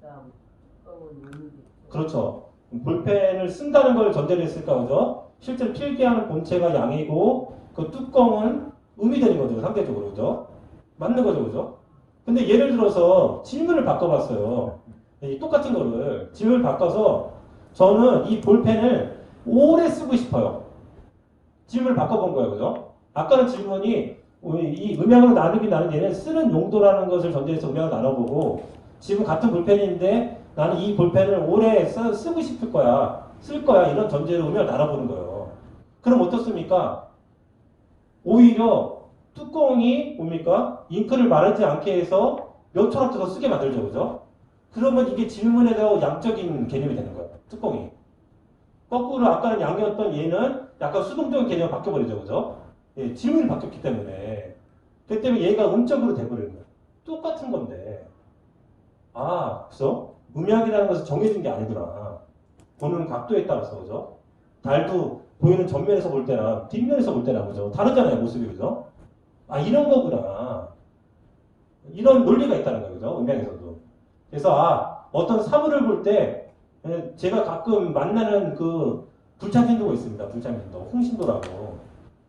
그다음 뚜껑은 음이겠죠.
그렇죠. 볼펜을 쓴다는 걸 전제로 했을까, 그죠? 실제로 필기하는 본체가 양이고, 그 뚜껑은 음이 되는 거죠, 상대적으로, 그죠? 맞는 거죠, 그죠? 근데 예를 들어서 질문을 바꿔봤어요. 이 똑같은 거를 질문을 바꿔서 저는 이 볼펜을 오래 쓰고 싶어요. 질문을 바꿔본 거예요, 그죠? 아까는 질문이 이 음양으로 나누긴 나는 얘는 쓰는 용도라는 것을 전제해서 음양을 나눠보고, 지금 같은 볼펜인데 나는 이 볼펜을 오래 쓰고 싶을 거야, 쓸 거야, 이런 전제로 음양을 나눠보는 거예요. 그럼 어떻습니까? 오히려 뚜껑이 뭡니까? 잉크를 마르지 않게 해서 몇 초라도 더 쓰게 만들죠, 그죠? 그러면 이게 질문에서 양적인 개념이 되는 거예요, 뚜껑이. 거꾸로 아까는 양이었던 얘는 약간 수동적인 개념이 바뀌어버리죠, 그죠? 예, 질문이 바뀌었기 때문에. 그렇기 때문에 얘가 음적으로 돼버리는 거예요. 똑같은 건데. 아, 그죠? 음양이라는 것은 정해진 게 아니구나. 보는 각도에 따라서, 그죠? 달도 보이는 전면에서 볼 때랑 뒷면에서 볼 때랑, 그죠? 다르잖아요, 모습이, 그죠? 아, 이런 거구나. 이런 논리가 있다는 거예요, 그죠? 음양에서도. 그래서, 어떤 사물을 볼 때, 제가 가끔 만나는 그 불참신도가 있습니다. 불참신도. 홍신도라고.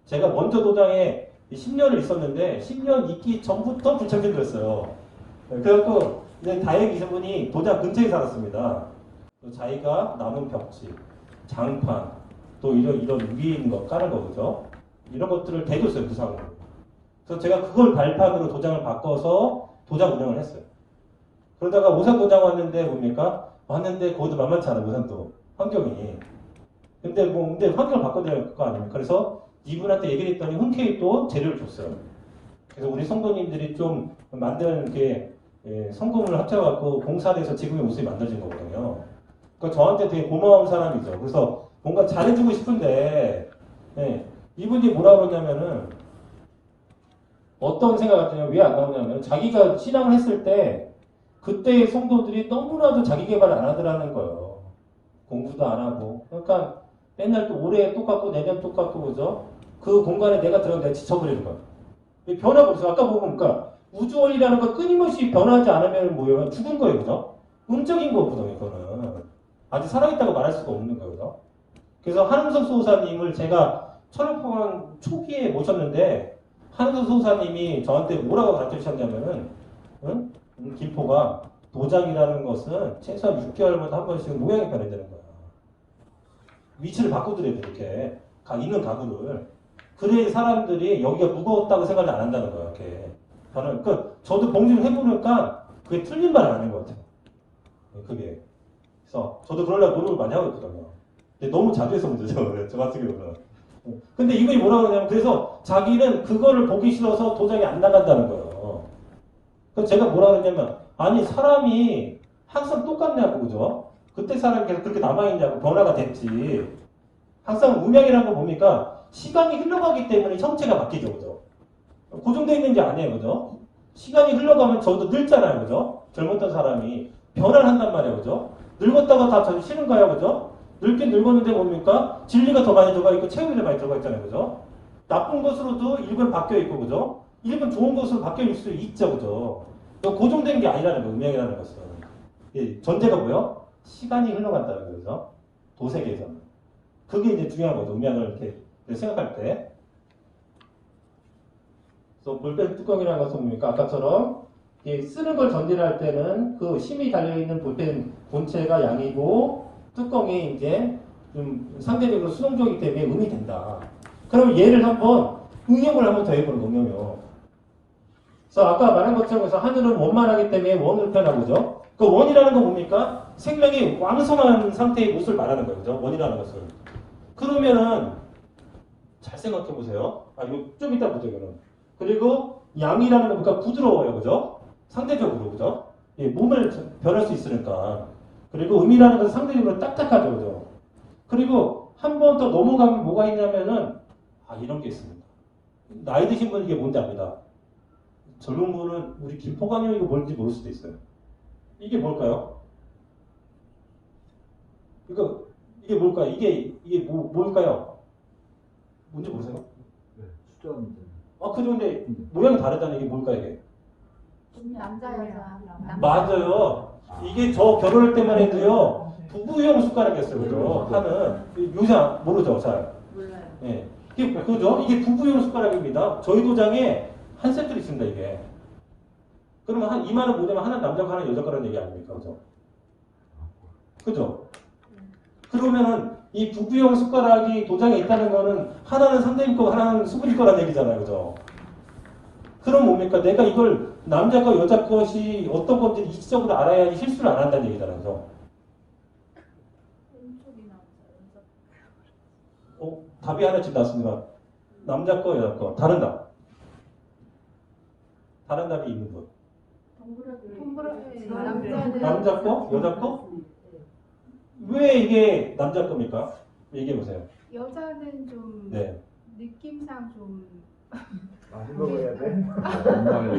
제가 먼저 도장에 10년을 있었는데, 10년 있기 전부터 불참신도였어요. 그래갖고, 다행히 이분이 도장 근처에 살았습니다. 자기가 남은 벽지, 장판, 또 이런 위에 있는 거 까는 거, 그죠? 이런 것들을 대줬어요, 부상으로. 그래서 제가 그걸 발판으로 도장을 바꿔서 도장 운영을 했어요. 그러다가 오산 도장 왔는데 뭡니까? 왔는데 거기도 만만치 않아요, 오산도. 환경이. 근데 환경을 바꿔야 될 거 아닙니까? 그래서 이분한테 얘기를 했더니 흔쾌히 또 재료를 줬어요. 그래서 우리 성도님들이 좀 만드는 게 성금을 합쳐갖고 공사돼서 지금의 모습이 만들어진 거거든요. 그러니까 저한테 되게 고마운 사람이죠. 그래서 뭔가 잘해주고 싶은데, 이분이 뭐라 그러냐면은, 어떤 생각 같으냐면, 왜 안 나오냐면, 자기가 신앙을 했을 때, 그때의 성도들이 너무나도 자기 개발을 안 하더라는 거예요. 공부도 안 하고. 그러니까, 맨날 또 올해 똑같고, 내년 똑같고, 그죠? 그 공간에 내가 들어가면 내가 지쳐버리는 거예요. 변화가 없어요. 아까 보니까, 우주원이라는 거 끊임없이 변하지 않으면 뭐예요? 죽은 거예요, 그죠? 음적인 거거든요, 이거는. 아직 살아있다고 말할 수가 없는 거예요, 그죠? 그래서 한웅석 소사님을 제가 철학포항 초기에 모셨는데, 한웅석 소사님이 저한테 뭐라고 가르쳐 주셨냐면은, 김포가 도장이라는 것은 최소한 6개월마다 한 번씩 모양이 변해되는 거야. 위치를 바꾸더래요, 이렇게. 있는 가구를. 그래야 사람들이 여기가 무거웠다고 생각을 안 한다는 거야, 이렇게. 그러니까 저도 봉지를 해보니까 그게 틀린 말은 아닌 것 같아요. 그게. 그래서 저도 그러려고 노력을 많이 하고 있거든요. 근데 너무 자주 해서 문제죠. 저 같은 경우는. 근데 이분이 뭐라고 하냐면, 그래서 자기는 그거를 보기 싫어서 도장이 안 나간다는 거예요. 그래서 제가 뭐라고 그러냐면, 아니, 사람이 항상 똑같냐고, 그죠? 그때 사람이 계속 그렇게 남아있냐고, 변화가 됐지. 항상 음양이라는 거 보니까 시간이 흘러가기 때문에 형체가 바뀌죠, 그죠? 고정되어 있는 게 아니에요, 그죠? 시간이 흘러가면 저도 늙잖아요, 그죠? 젊었던 사람이 변화를 한단 말이에요, 그죠? 늙었다가 다 저도 싫은가요, 그죠? 늙긴 늙었는데 뭡니까? 진리가 더 많이 들어가 있고 체험이 더 많이 들어가 있잖아요, 그죠? 나쁜 것으로도 일부는 바뀌어 있고, 그죠? 일부는 좋은 것으로 바뀌어 있을 수 있죠, 그죠? 고정된 게 아니라는 거예요. 음양이라는 것은. 예, 전제가 뭐예요? 시간이 흘러간다는 거죠. 도세계에서는. 그게 이제 중요한 거죠. 음양을 이렇게 생각할 때. 그래서 볼펜 뚜껑이라는 것은 뭡니까? 아까처럼 쓰는 걸 전제를 할 때는 그 심이 달려있는 볼펜 본체가 양이고 뚜껑이 이제 좀 상대적으로 수동적이기 때문에 음이 된다. 그럼 얘를 한번 응용을 한번 더 해보는 거, 응용요. 그래서 아까 말한 것처럼 해서 하늘은 원만하기 때문에 원을 표현하고죠. 그 원이라는 건 뭡니까? 생명이 왕성한 상태의 모습을 말하는 거예요. 그죠? 원이라는 것은. 그러면은 잘 생각해 보세요. 아, 이거 좀 이따 보죠, 이거는. 그리고 양이라는 건 뭔가 부드러워요. 그죠? 상대적으로. 그죠? 예, 몸을 변할 수 있으니까. 그리고 음이라는 것은 상대적으로 딱딱하죠. 그죠? 그리고 한 번 더 넘어가면 뭐가 있냐면은 아, 이런 게 있습니다. 나이 드신 분 이게 뭔지 압니다. 젊은 분은 우리 김포관이 이거 뭔지 모를 수도 있어요. 이게 뭘까요? 이게 뭘까요? 이게 뭘까요? 뭔지 모르세요?
네, 숫자입니다.
아, 근데 모양이 다르다는 이게 뭘까요, 이게?
남자 여자.
맞아요. 이게 저 결혼할 때만 해도요, 부부용 숟가락이었어요, 그죠? 하는. 요새 모르죠, 잘.
몰라요.
예. 이게, 그죠? 이게 부부용 숟가락입니다. 저희 도장에 한 세트로 있습니다, 이게. 그러면 한 2만 원 못 내면 하나는 남자 거 하나는 여자 거라는 얘기 아닙니까? 그죠? 그죠? 그러면은 이 부부용 숟가락이 도장에 있다는 거는 하나는 상대님 거, 하나는 수분이 거라는 얘기잖아요. 그죠? 그럼 뭡니까? 내가 이걸 남자 거, 여자 것이 어떤 건지 이치적으로 알아야지 실수를 안 한다는 얘기잖아요. 그죠?
왼쪽이 남자 여자.
답이 하나씩 나왔습니다. 남자 거, 여자 거. 다른 답. 다른 답이 있는 분.
동그랗게
네.
남자는
남자 거? 여자 거? 왜 이게 남자 겁니까? 얘기해 보세요.
여자는 좀
네.
느낌상 좀
많이 먹어야 돼.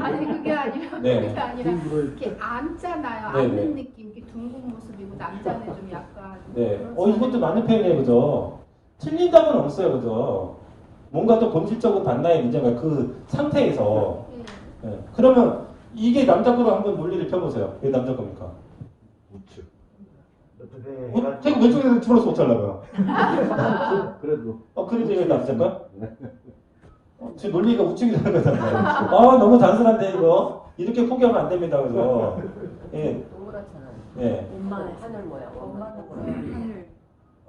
아니 그게 아니라
네.
그게 아니라
일부러
이렇게 앉잖아요.
네,
앉는
네.
느낌, 이렇게 둥근 모습이고 남자는 좀 약간
네.
그렇잖아요.
이것도 맞는 표현이에요. 그죠? 틀린 답은 없어요. 그죠? 뭔가 또 본질적으로 반나의 문제가 그 상태에서.
네.
네. 그러면 이게 남자 거로 한번 논리를 펴보세요. 왜 남자 겁니까?
우측. 어떻게
태국 왼쪽에서 집어넣어서 어쩌려고요?
그래도
그래도 이게 남자 거? 지금 논리가 우측이라는 거잖아요. 아, 너무 단순한데, 이거. 이렇게 포기하면 안 됩니다. 그죠? 예.
동그랗잖아요.
예.
엄마의 하늘 모양. 엄마는 모양.
하늘.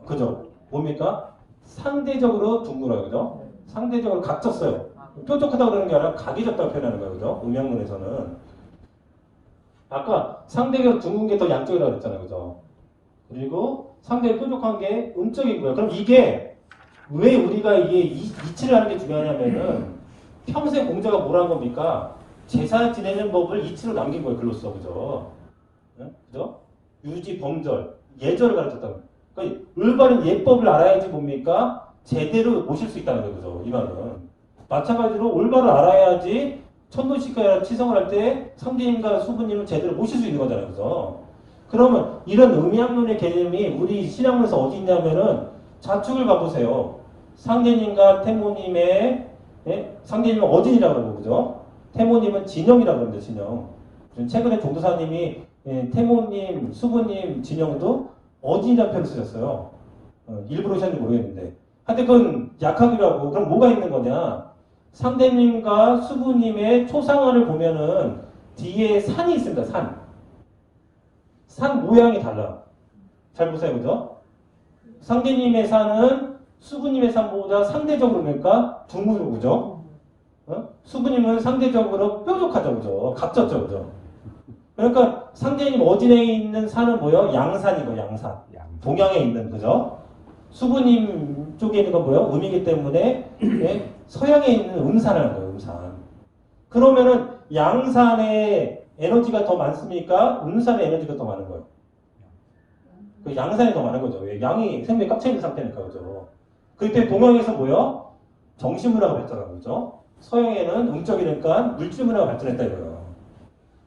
그죠? 뭡니까? 상대적으로 둥글어요. 그죠? 상대적으로 각졌어요. 뾰족하다고 그러는 게 아니라 각이 졌다고 표현하는 거예요. 그죠? 음양론에서는. 아까 상대가 둥근 게 더 양쪽이라고 그랬잖아요. 그죠? 그리고 상대가 뾰족한 게 음적인 거예요. 그럼 이게 왜 우리가 이게 이치를 하는 게 중요하냐면은 평생 공자가 뭐라는 겁니까? 제사 지내는 법을 이치로 남긴 거예요. 글로써. 그죠? 네? 그죠? 유지, 범절, 예절을 가르쳤다는 거예요. 그러니까 올바른 예법을 알아야지 뭡니까? 제대로 모실 수 있다는 거예요. 그죠? 이 말은. 마찬가지로 올바를 알아야지 천도식과 치성을 할 때 상대님과 수부님을 제대로 모실 수 있는 거잖아요. 그죠? 그러면 이런 음양론의 개념이 우리 신학문에서 어디 있냐면은 자축을 봐보세요. 상대님과 태모님의, 예? 상대님은 어진이라고 그러고, 그죠? 태모님은 진영이라고 그럽니다. 진영. 최근에 종도사님이 예, 태모님, 수부님, 진영도 어진이라는 표현을 쓰셨어요. 일부러 하셨는지 모르겠는데. 하여튼 그건 약하기로 하고, 그럼 뭐가 있는 거냐? 상대님과 수부님의 초상화를 보면은 뒤에 산이 있습니다. 산 모양이 달라. 잘 보세요. 그죠? 상대님의 산은 수부님의 산보다 상대적으로 그러니까 둥글고, 그죠? 수부님은 상대적으로 뾰족하죠. 그죠? 각졌죠. 그죠? 그러니까 상대님 어진에 있는 산은 뭐예요? 양산이고, 양산. 동양에 있는, 그죠? 수부님 쪽에 있는 건 뭐예요? 음이기 때문에 예? 서양에 있는 음산이라는 거예요. 음산. 그러면은 양산의 에너지가 더 많습니까? 음산의 에너지가 더 많은 거예요. 그 양산이 더 많은 거죠. 왜? 양이 생명이 꽉 차 있는 상태니까. 그죠? 그때 동양에서 뭐예요? 정신문화가 발전한 거죠. 서양에는 음적이니까 물질문화가 발전했다 이거예요.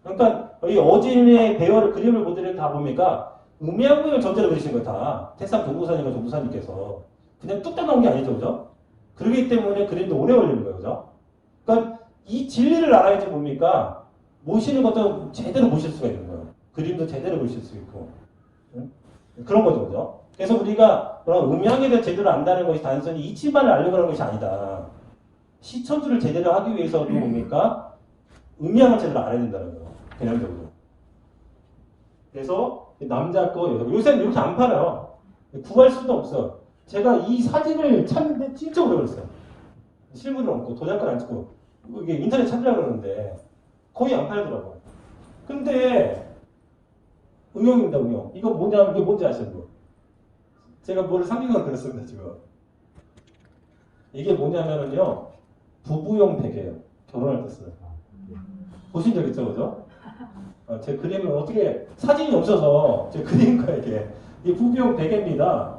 그러니까 이 어진의 배열을 그림을 모델을 다 보니까 음양문을 전제로 그리신 거예요. 다. 태산 동부사님과 종부사님께서 그냥 뚝딱 나온 게 아니죠. 그죠? 그렇기 때문에 그림도 오래 걸리는 거예요. 그죠? 그러니까 이 진리를 알아야지 뭡니까? 모시는 것도 제대로 모실 수가 있는 거예요. 그림도 제대로 보실 수 있고. 응? 그런 거죠, 그죠? 그래서 우리가 그런 음향에 대해 제대로 안다는 것이 단순히 이치만을 알려고 하는 것이 아니다. 시천주를 제대로 하기 위해서도 뭡니까? 음향을 제대로 알아야 된다는 거예요. 개념적으로. 그래서 남자 거, 여자 거. 요새는 이렇게 안 팔아요. 구할 수도 없어. 제가 이 사진을 찾는데 진짜 오래 걸렸어요. 실물은 없고 도장권 안 찍고 이게 인터넷 찾으려고 그러는데 거의 안 팔더라고요. 근데 응용입니다, 응용. 이거 뭐냐, 이게 뭔지 아시는 분? 제가 뭐를 상징으로 그렸습니다, 지금. 이게 뭐냐면요, 부부용 베개예요. 결혼할 때 쓰는. 보신 적 있죠, 그죠? 제 그림을 어떻게, 사진이 없어서 제 그린 거예요, 이게. 이 부부용 베개입니다.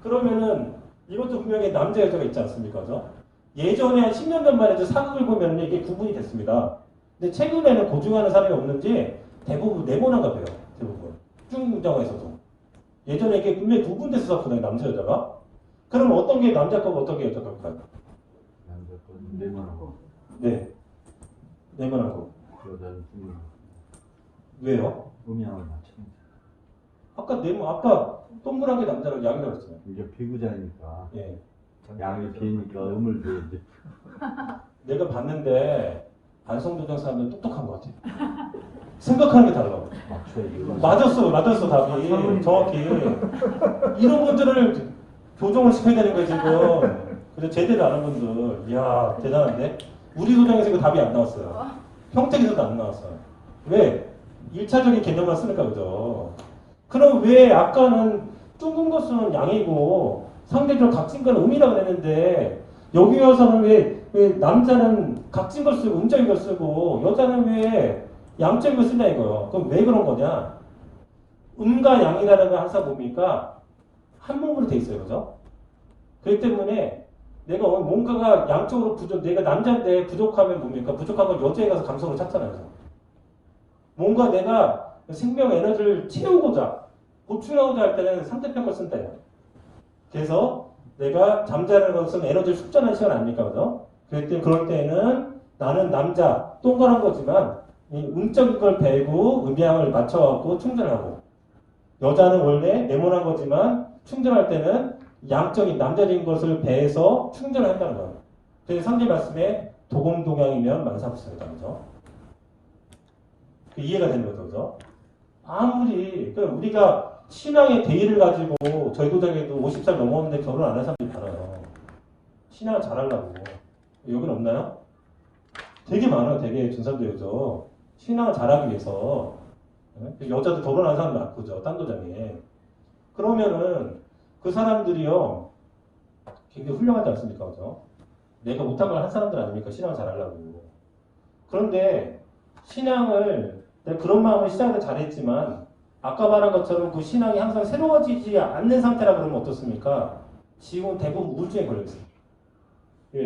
그러면은 이것도 분명히 남자, 여자가 있지 않습니까, 그죠? 예전에 한 10년 전만 해도 사극을 보면 이게 구분이 됐습니다. 근데 최근에는 고증하는 사람이 없는지 대부분 네모나가 돼요, 대부분. 중정에서도. 예전에 이게 분명히 구분돼서 썼거든요, 남자, 여자가. 그럼 어떤 게 남자 거고 어떤 게 여자 걸까요?
남자 거는 네모나고
네. 네모나고.
여자는 둥근하고
왜요?
음향을 맞추는
아까 동그란 게 남자라고 양이라고 했잖아요.
이게 비구자니까
예.
양이 비니까 음을 줘야지.
내가 봤는데 반성도장 사람들은 똑똑한 것 같아요. 생각하는 게 달라.
맞춰야지.
맞았어 답이 정확히. 이런 분들을 교정을 시켜야 되는 거예요 지금. 그래서 제대로 아는 분들, 이야 대단한데. 우리 도장에서 이거 답이 안 나왔어요. 평택에서도 안 나왔어요. 왜? 1차적인 개념만 쓰니까 그죠. 그럼 왜 아까는 둥근 거 쓰는 양이고 상대적으로 각진 거는 음이라고 그랬는데 여기 와서는 왜 남자는 각진 걸 쓰고 음적인 걸 쓰고 여자는 왜 양적인 걸 쓰냐 이거요. 그럼 왜 그런 거냐? 음과 양이라는 걸 항상 뭡니까? 한 몸으로 돼 있어요. 그죠? 그렇기 때문에 내가 뭔가가 양쪽으로 내가 남자인데 부족하면 뭡니까? 부족한 건 여자에 가서 감성을 찾잖아요. 그죠? 뭔가 내가 생명 에너지를 채우고자 보충하고자 할 때는 상대편 걸 쓴다. 그래서 내가 잠자는 것은 에너지를 숙전하는 시간 아닙니까? 그죠? 그럴 때는 나는 남자, 동그란 거지만 이 음적인 걸 배고 음양을 맞춰갖고 충전하고 여자는 원래 네모난 거지만 충전할 때는 양적인 남자적인 것을 배해서 충전을 한다는 거예요. 그래서 상제 말씀에 도공동양이면 만사부습니다. 그죠? 이해가 되는 거죠. 그죠? 아무리 우리가 신앙의 대의를 가지고 저희 도장에도 50살 넘었는데 결혼 안 한 사람들이 많아요. 신앙을 잘하려고. 여기는 없나요? 되게 많아요. 되게 준산도에서 신앙을 잘하기 위해서. 여자도 결혼한 사람 많고죠. 딴 도장에. 그러면은 그 사람들이요 굉장히 훌륭하지 않습니까? 그죠? 내가 못한 걸 한 사람들 아닙니까? 신앙을 잘하려고. 그런데 신앙을 내가 그런 마음으로 신앙을 잘했지만 아까 말한 것처럼 그 신앙이 항상 새로워지지 않는 상태라 그러면 어떻습니까? 지금 대부분 우울증에 걸려있어요.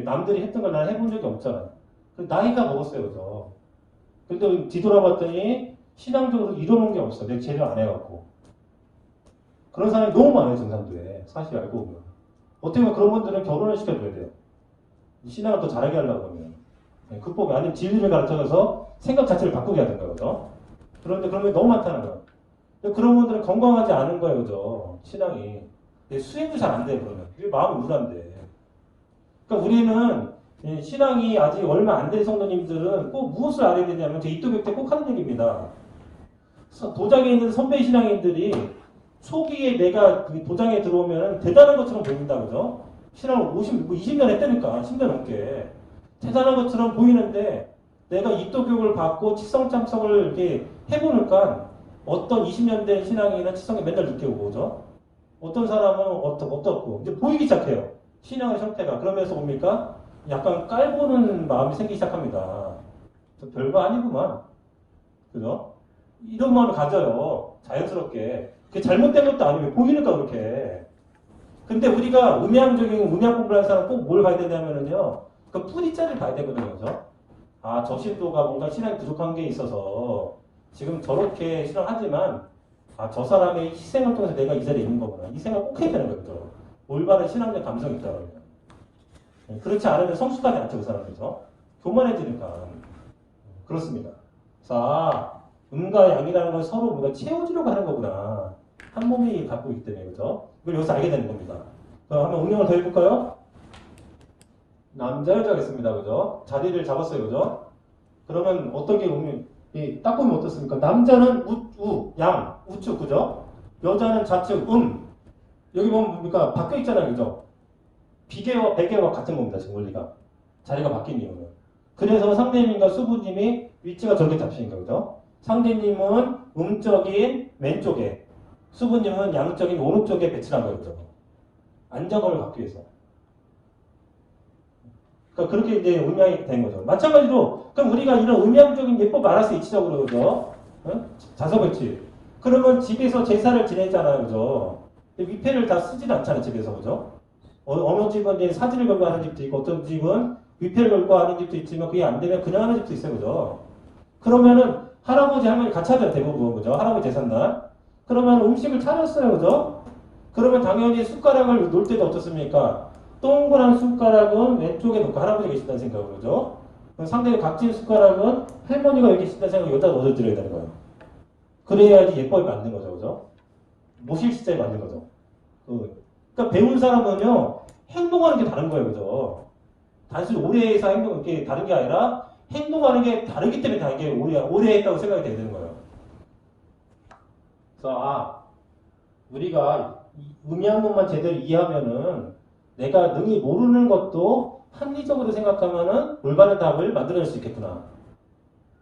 남들이 했던 걸 난 해본 적이 없잖아요. 나이가 먹었어요. 그죠? 근데 뒤돌아봤더니 신앙적으로 이뤄놓은 게 없어. 내가 제대로 안 해갖고. 그런 사람이 너무 많아요. 전산도에. 사실 알고 보면. 어떻게 보면 그런 분들은 결혼을 시켜줘야 돼요. 신앙을 더 잘하게 하려고 하면. 극복이 아니면 진리를 가르쳐줘서 생각 자체를 바꾸게 하든가. 그죠? 그런데 그런 게 너무 많다는 거예요. 그런 분들은 건강하지 않은 거예요. 그죠? 신앙이. 수행도 잘 안 돼요. 그러면. 그게 마음이 우울한데. 그러니까 우리는 신앙이 아직 얼마 안 된 성도님들은 꼭 무엇을 알아야 되냐면 제 입도교 때 꼭 하는 얘기입니다. 도장에 있는 선배 신앙인들이 초기에 내가 도장에 들어오면 대단한 것처럼 보인다. 그죠? 신앙을 20년 했다니까. 10년 넘게. 대단한 것처럼 보이는데 내가 입도교육을 받고 치성참석을 이렇게 해보니까 어떤 20년 된 신앙인은 치성이 맨날 늦게 오고, 그죠? 어떤 사람은 어떻고, 이제 보이기 시작해요. 신앙의 형태가. 그러면서 뭡니까? 약간 깔보는 마음이 생기기 시작합니다. 별거 아니구만. 그죠? 이런 마음을 가져요. 자연스럽게. 그게 잘못된 것도 아니고, 보이니까 그렇게. 근데 우리가 음양 공부를 하는 사람은 꼭 뭘 봐야 되냐면요. 그 뿌리자를 봐야 되거든요. 그죠? 아, 저 신도가 뭔가 신앙이 부족한 게 있어서 지금 저렇게 신앙하지만 아, 저 사람의 희생을 통해서 내가 이 자리에 있는 거구나. 이 생각 꼭 해야 되는 거죠. 올바른 신앙적 감성이 있다 그러면. 그렇지 않으면 성숙하지 않죠, 그 사람이죠. 교만해지니까. 그렇습니다. 자, 음과 양이라는 건 서로 뭔가 채워주려고 하는 거구나. 한 몸이 갖고 있기 때문에, 그죠? 이걸 여기서 알게 되는 겁니다. 그럼 한번 응용을 더 해볼까요? 남자, 여자 하겠습니다. 그죠? 자리를 잡았어요. 그죠? 그러면 어떤 게 딱 보면 어떻습니까? 남자는 양, 우측, 그죠? 여자는 좌측, 여기 보면 뭡니까? 바뀌어 있잖아요. 그죠? 비계와 배계와 같은 겁니다. 지금 원리가. 자리가 바뀐 이유는. 그래서 상대님과 수부님이 위치가 저렇게 잡히는 거죠. 상대님은 음적인 왼쪽에, 수부님은 양적인 오른쪽에 배치한 거죠. 안정감을 갖기 위해서. 그러니까 그렇게 이제 음양이 된 거죠. 마찬가지로 그럼 우리가 이런 음양적인 예법 알아서 이치적으로 그죠? 자서배치. 그러면 집에서 제사를 지내잖아요, 그죠? 위패를 다 쓰진 않잖아요, 집에서 그죠? 어느 집은 이제 사진을 걸고 하는 집도 있고 어떤 집은 위패를 걸고 하는 집도 있지만 그게 안 되면 그냥 하는 집도 있어요, 그죠? 그러면은 할아버지 할머니 같이 하잖아요, 대부분 그죠? 할아버지 제삿날. 그러면 음식을 차렸어요, 그죠? 그러면 당연히 숟가락을 놓을 때도 어떻습니까? 동그란 숟가락은 왼쪽에 놓고 할아버지가 계신다는 생각으로, 그죠? 그럼 상대의 각진 숟가락은 할머니가 여기 계신다는 생각으로 여기다 넣어드려야 되는 거예요. 그래야지 예법이 맞는 거죠, 그죠? 모실 시점에 맞는 거죠. 그러니까 배운 사람은요, 행동하는 게 다른 거예요, 그죠? 단순히 오래해서 행동, 이게 다른 게 아니라 행동하는 게 다르기 때문에 다른 게 오래 했다고 생각이 돼야 되는 거예요. 그래서, 우리가 음양론만 제대로 이해하면은 내가 능히 모르는 것도 합리적으로 생각하면은 올바른 답을 만들어낼 수 있겠구나.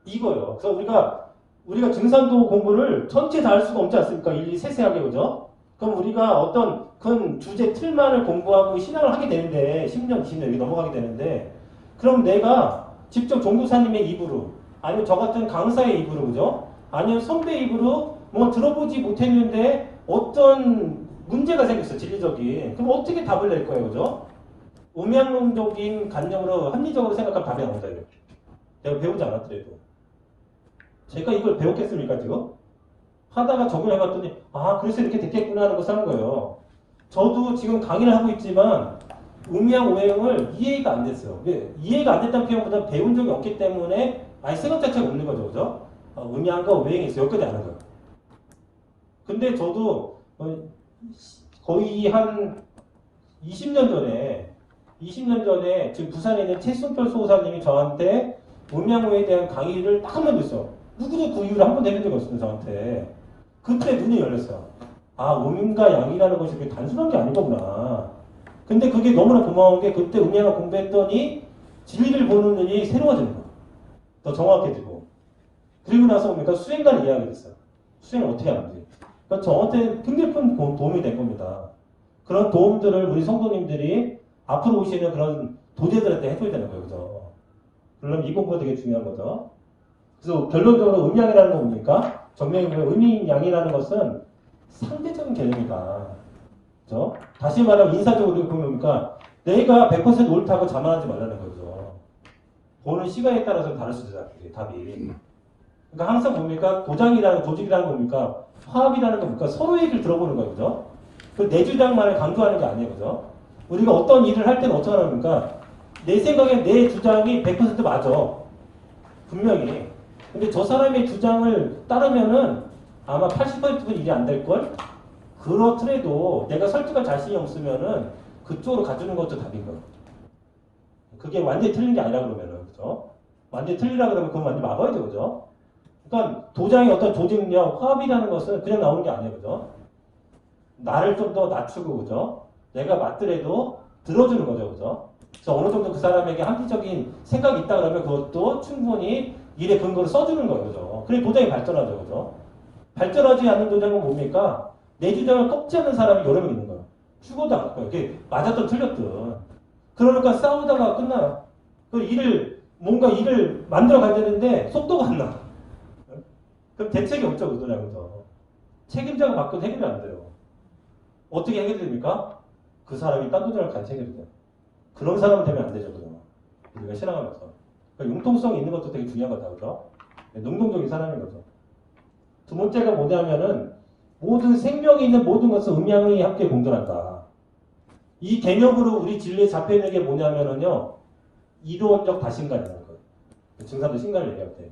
이거요. 그래서 우리가 증산도 공부를 전체 다 할 수가 없지 않습니까? 일일이 세세하게, 그죠? 그럼 우리가 어떤 큰 주제 틀만을 공부하고 신앙을 하게 되는데, 10년, 20년 이렇게 넘어가게 되는데, 그럼 내가 직접 종교사님의 입으로, 아니면 저 같은 강사의 입으로, 그죠? 아니면 선배 입으로 뭐 들어보지 못했는데 어떤 문제가 생겼어, 진리적인. 그럼 어떻게 답을 낼 거예요, 그죠? 음양론적인 관념으로 합리적으로 생각하면 답이 나온다, 이렇게. 내가 배우지 않았더라도. 제가 이걸 배웠겠습니까, 지금? 하다가 적용해봤더니, 그래서 이렇게 됐겠구나 하는 것을 한 거예요. 저도 지금 강의를 하고 있지만, 음양 오행을 이해가 안 됐어요. 왜? 이해가 안 됐다는 표현보다 배운 적이 없기 때문에, 아예 생각 자체가 없는 거죠, 그죠? 음양과 오행이 있어요. 여기까지 아는 거예요. 근데 저도, 거의 한 20년 전에 지금 부산에 있는 최순철 소사님이 저한테 음양오에 대한 강의를 딱 한 번 했어요. 누구도 그 이후로 한 번도 해본 적이 없습니다, 저한테. 그때 눈이 열렸어요. 음과 양이라는 것이 그렇게 단순한 게 아니구나. 근데 그게 너무나 고마운 게 그때 음양을 공부했더니 진리를 보는 눈이 새로워지는 거예요. 더 정확해지고. 그리고 나서 보니까 수행관을 이해하게 됐어요. 수행을 어떻게 하는지. 그러니까 저한테 굉장히 큰 도움이 된 겁니다. 그런 도움들을 우리 성도님들이 앞으로 오시는 그런 도제들한테 해줘야 되는 거예요. 그죠? 그럼 이 공부가 되게 중요한 거죠. 그래서 결론적으로 음양이라는 건 뭡니까? 정명이면 음양이라는 것은 상대적인 개념이다. 그죠? 다시 말하면 인사적으로 보면 뭡니까? 내가 100% 옳다고 자만하지 말라는 거죠. 보는 시각에 따라서 다를 수 있어요. 답이. 그러니까 항상 뭡니까? 조직이라는 건 뭡니까? 화합이라는 건 뭡니까? 서로의 얘기를 들어보는 거예요. 그죠? 내 주장만을 강조하는 게 아니에요. 그죠? 우리가 어떤 일을 할 때는 어떻게 하는가? 내 생각에 내 주장이 100% 맞아. 분명히. 근데 저 사람의 주장을 따르면은 아마 80%는 일이 안 될걸? 그렇더라도 내가 설득할 자신이 없으면은 그쪽으로 가주는 것도 답인 거예요. 그게 완전히 틀린 게 아니라 그러면은. 그죠? 완전히 틀리라 그러면 그건 완전히 막아야 돼. 그죠? 그러니까 도장의 어떤 조직력, 화합이라는 것은 그냥 나오는 게 아니에요. 그죠? 나를 좀 더 낮추고, 그죠? 내가 맞더라도 들어주는 거죠. 그죠? 그래서 어느 정도 그 사람에게 합리적인 생각이 있다 그러면 그것도 충분히 일의 근거를 써주는 거예요. 그죠? 그래 도장이 발전하죠. 그죠? 발전하지 않는 도장은 뭡니까? 내 주장을 꺾지 않는 사람이 여러 명 있는 거예요. 죽어도 않을 거예요. 이게 맞았든 틀렸든. 그러니까 싸우다가 끝나요. 뭔가 일을 만들어 가야 되는데 속도가 안 나. 그럼 대책이 없죠. 그 도장에서. 책임자가 바꿔도 해결이 안 돼요. 어떻게 해결이 됩니까? 그 사람이 딴 도장을 같이 해결이 돼요. 그런 사람은 되면 안 되죠. 그죠? 우리가 신앙하면서. 그러니까 융통성이 있는 것도 되게 중요한 거다. 그죠? 능동적인 사람인 거죠. 두 번째가 뭐냐면은 모든 생명이 있는 모든 것은 음양이 함께 공존한다. 이 개념으로 우리 진리에 잡혀있는 게 뭐냐면은요. 이론적 다신간이라는 거예요. 증산도 신간을 얘기할 때.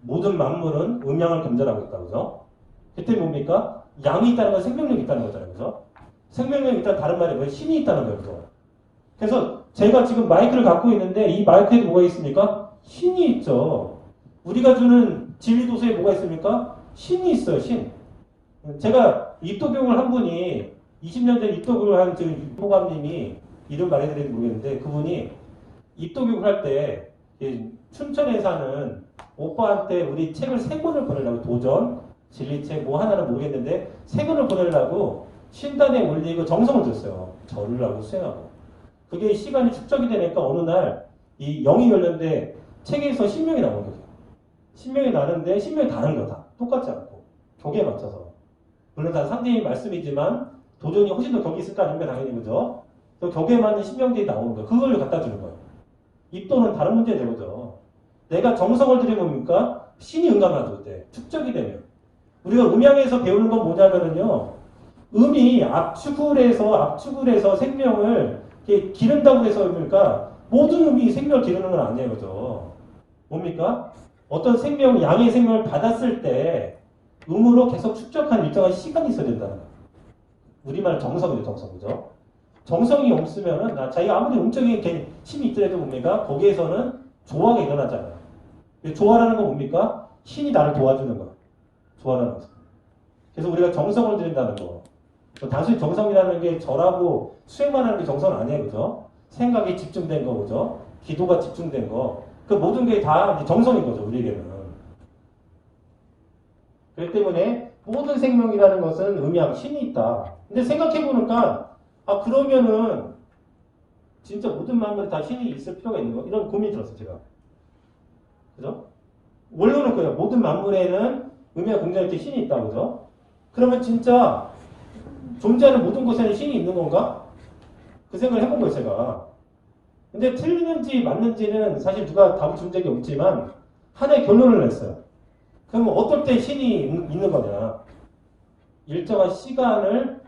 모든 만물은 음양을 겸전하고 있다. 그죠? 그때 뭡니까? 양이 있다는 건 생명력이 있다는 거잖아요. 그죠? 생명력이 있다는 다른 말이 뭐예요? 신이 있다는 거예요. 그죠? 그래서 제가 지금 마이크를 갖고 있는데 이 마이크에도 뭐가 있습니까? 신이 있죠. 우리가 주는 진리도서에 뭐가 있습니까? 신이 있어요. 신. 제가 입도교육을 한 분이 20년 전에 입도교육을 한 지금 유보감님이 이름 말해드릴지 모르겠는데 그분이 입도교육을 할 때 춘천에 사는 오빠한테 우리 책을 3권을 보내려고 도전, 진리책 뭐 하나는 모르겠는데 3권을 보내려고 신단에 올리고 정성을 줬어요. 절을 하고 수행하고. 그게 시간이 축적이 되니까 어느 날 이 영이 열렸는데 책에서 신명이 나오는 거죠. 신명이 나는데 신명이 다른 거다. 똑같지 않고. 격에 맞춰서. 물론 다 상대의 말씀이지만 도전이 훨씬 더 격이 있을 거 아닙니까? 당연히 그죠? 그 격에 맞는 신명들이 나오는 거예요. 그걸 갖다 주는 거예요. 입도는 다른 문제인 거죠. 내가 정성을 들이면 뭡니까? 신이 응감하죠. 그때. 축적이 되면. 우리가 음양에서 배우는 건 뭐냐면요. 음이 압축을 해서 생명을 이렇게 기른다고 해서 뭡니까? 모든 음이 생명을 기르는 건 아니에요. 그죠? 뭡니까? 어떤 생명, 양의 생명을 받았을 때 음으로 계속 축적한 일정한 시간이 있어야 된다는 거예요. 우리말 정성이죠. 정성. 그죠? 정성이 없으면은 자기가 아무리 음적인 힘이 있더라도 뭡니까? 거기에서는 조화가 일어나잖아요. 조화라는 건 뭡니까? 신이 나를 도와주는 거예요. 조화라는 것은. 그래서 우리가 정성을 들인다는 거. 단순히 정성이라는 게 절하고 수행만 하는 게 정성은 아니에요. 그죠? 생각이 집중된 거, 그죠? 기도가 집중된 거. 그 모든 게 다 정성인 거죠. 우리에게는. 그렇기 때문에 모든 생명이라는 것은 음양, 신이 있다. 근데 생각해보니까 그러면은 진짜 모든 만물에 다 신이 있을 필요가 있는 거? 이런 고민이 들었어요. 제가. 그죠? 원론은 그래요. 모든 만물에는 음양, 긍정 이렇게 신이 있다. 그죠? 그러면 진짜 존재하는 모든 곳에는 신이 있는 건가? 그 생각을 해본 거예요, 제가. 근데 틀리는지 맞는지는 사실 누가 답을 준 적이 없지만 하나의 결론을 냈어요. 그러면 어떨 때 신이 있는 거냐? 일정한 시간을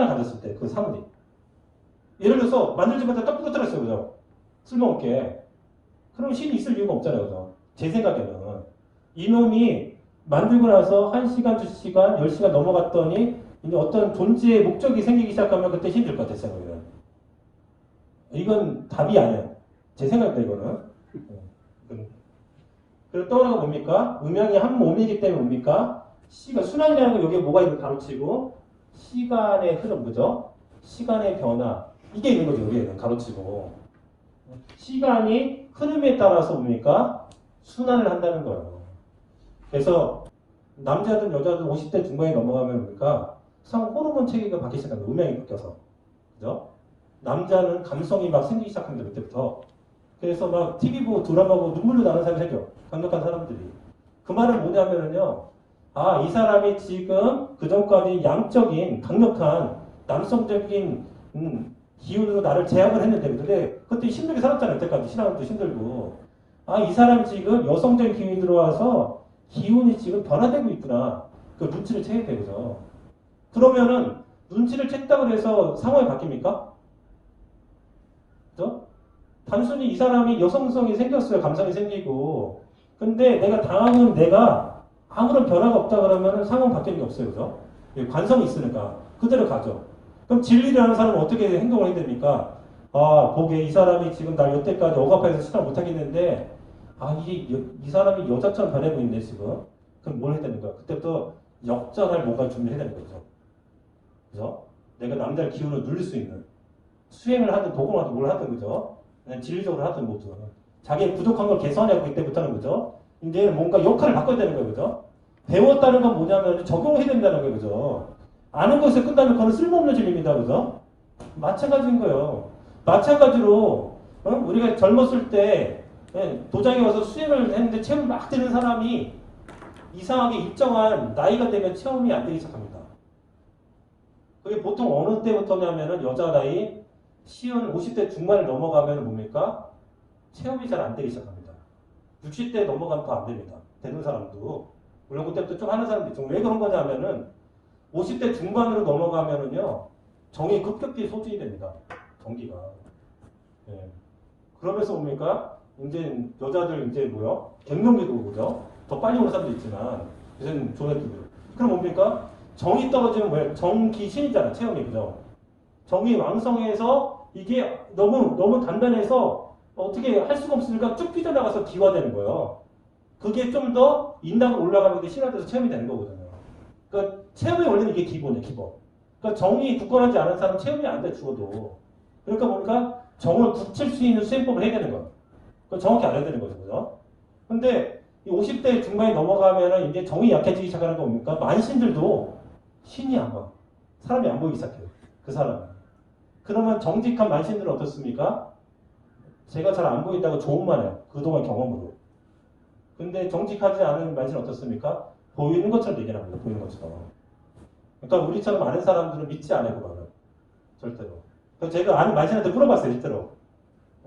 가졌을 때, 그 사물이. 예를 들어서 만들자마자 딱 부러뜨렸어요, 그죠? 쓸모없게. 그럼 신이 있을 이유가 없잖아요, 그죠? 제 생각에는. 이놈이 만들고 나서 1시간, 2시간, 10시간 넘어갔더니 이제 어떤 존재의 목적이 생기기 시작하면 그때 힘들 것 같아요, 생각에는. 이건 답이 아니에요. 제 생각입니다, 이거는. 그리고 또 하나가 뭡니까? 음양이 한 몸이기 때문에 뭡니까? 순환이라는 건 여기에 뭐가 있는 가로치고, 시간의 흐름, 그죠? 시간의 변화. 이게 있는 거죠, 여기에는 가로치고. 시간이 흐름에 따라서 뭡니까? 순환을 한다는 거예요. 그래서 남자든 여자든 50대 중반에 넘어가면 뭡니까? 호르몬 체계가 바뀌기 시작합니다. 음양이 바뀌어서. 그죠? 남자는 감성이 막 생기기 시작합니다. 그때부터. 그래서 막 TV 보고 드라마 보고 눈물로 나는 사람이 생겨. 강력한 사람들이. 그 말은 뭐냐면요. 이 사람이 지금 그 전까지 양적인 강력한 남성적인 기운으로 나를 제압을 했는데 근데 그때 힘들게 살았잖아요. 그때까지 신앙도 힘들고. 이 사람이 지금 여성적인 기운이 들어와서 기운이 지금 변화되고 있구나. 그 눈치를 채야 되죠. 그러면은 눈치를 챘다고 해서 상황이 바뀝니까? 그죠? 단순히 이 사람이 여성성이 생겼어요. 감성이 생기고. 근데 내가 아무런 변화가 없다 그러면 상황 바뀌는 게 없어요. 그죠? 관성이 있으니까. 그대로 가죠. 그럼 진리를 하는 사람은 어떻게 행동을 해야 됩니까? 보기에 이 사람이 지금 날 여태까지 억압해서 시작 못하겠는데, 이 사람이 여자처럼 변해 보이는데, 지금. 그럼 뭘 해야 되는 거야? 그때부터 역전할 뭔가 준비를 해야 되는 거죠. 그죠? 내가 남자의 기운을 누릴 수 있는. 수행을 하든 도공을 하든 뭘 하든, 그죠? 그냥 진리적으로 하든 뭐든. 자기의 부족한 걸 개선하고 그때부터는, 그죠? 이제 뭔가 역할을 바꿔야 되는 거예요, 그죠? 배웠다는 건 뭐냐면 적용을 해야 된다는 거예요, 그죠? 아는 것에 끝나면 그건 쓸모없는 질입니다, 그죠? 마찬가지인 거예요. 마찬가지로 우리가 젊었을 때 도장에 와서 수행을 했는데 체험을 막 되는 사람이 이상하게 일정한 나이가 되면 체험이 안 되기 시작합니다. 그게 보통 어느 때부터냐면은 여자 나이 시은 50대 중반을 넘어가면 뭡니까? 체험이 잘 안 되기 시작합니다. 60대 넘어가면 더 안 됩니다. 되는 사람도. 물론 그때부터 좀 하는 사람도 있죠. 왜 그런 거냐면은 50대 중반으로 넘어가면은요, 정이 급격히 소진이 됩니다. 정기가. 그러면서 뭡니까? 이제 여자들 이제 뭐요? 갱년기도 그죠? 더 빨리 오는 사람도 있지만 요새는 조회수도. 그럼 뭡니까? 정이 떨어지면 뭐예요? 정기신이잖아, 체험이 그죠? 정이 왕성해서 이게 너무 단단해서 어떻게 할 수가 없으니까 쭉 삐져나가서 기화되는 거예요. 그게 좀 더 인당으로 올라가는 게 신화돼서 체험이 되는 거거든요. 그러니까 체험의 원리는 이게 기본이에요, 기본. 그러니까 정이 굳건하지 않은 사람은 체험이 안 돼, 죽어도. 그러니까 뭔가 정을 굳힐 수 있는 수행법을 해야 되는 거예요. 그걸 정확히 알아야 되는 거죠, 그죠? 근데 이 50대 중반에 넘어가면은 이제 정이 약해지기 시작하는 거 뭡니까? 만신들도 신이 안 봐. 사람이 안 보이기 시작해요. 그 사람은. 그러면 정직한 만신들은 어떻습니까? 제가 잘 안 보인다고 조언만 해요. 그동안 경험으로. 근데 정직하지 않은 만신은 어떻습니까? 보이는 것처럼 얘기를 합니다. 보이는 것처럼. 그러니까 우리처럼 아는 사람들은 믿지 않아요. 그 말을. 절대로. 그래서 제가 아는 만신한테 물어봤어요. 실제로.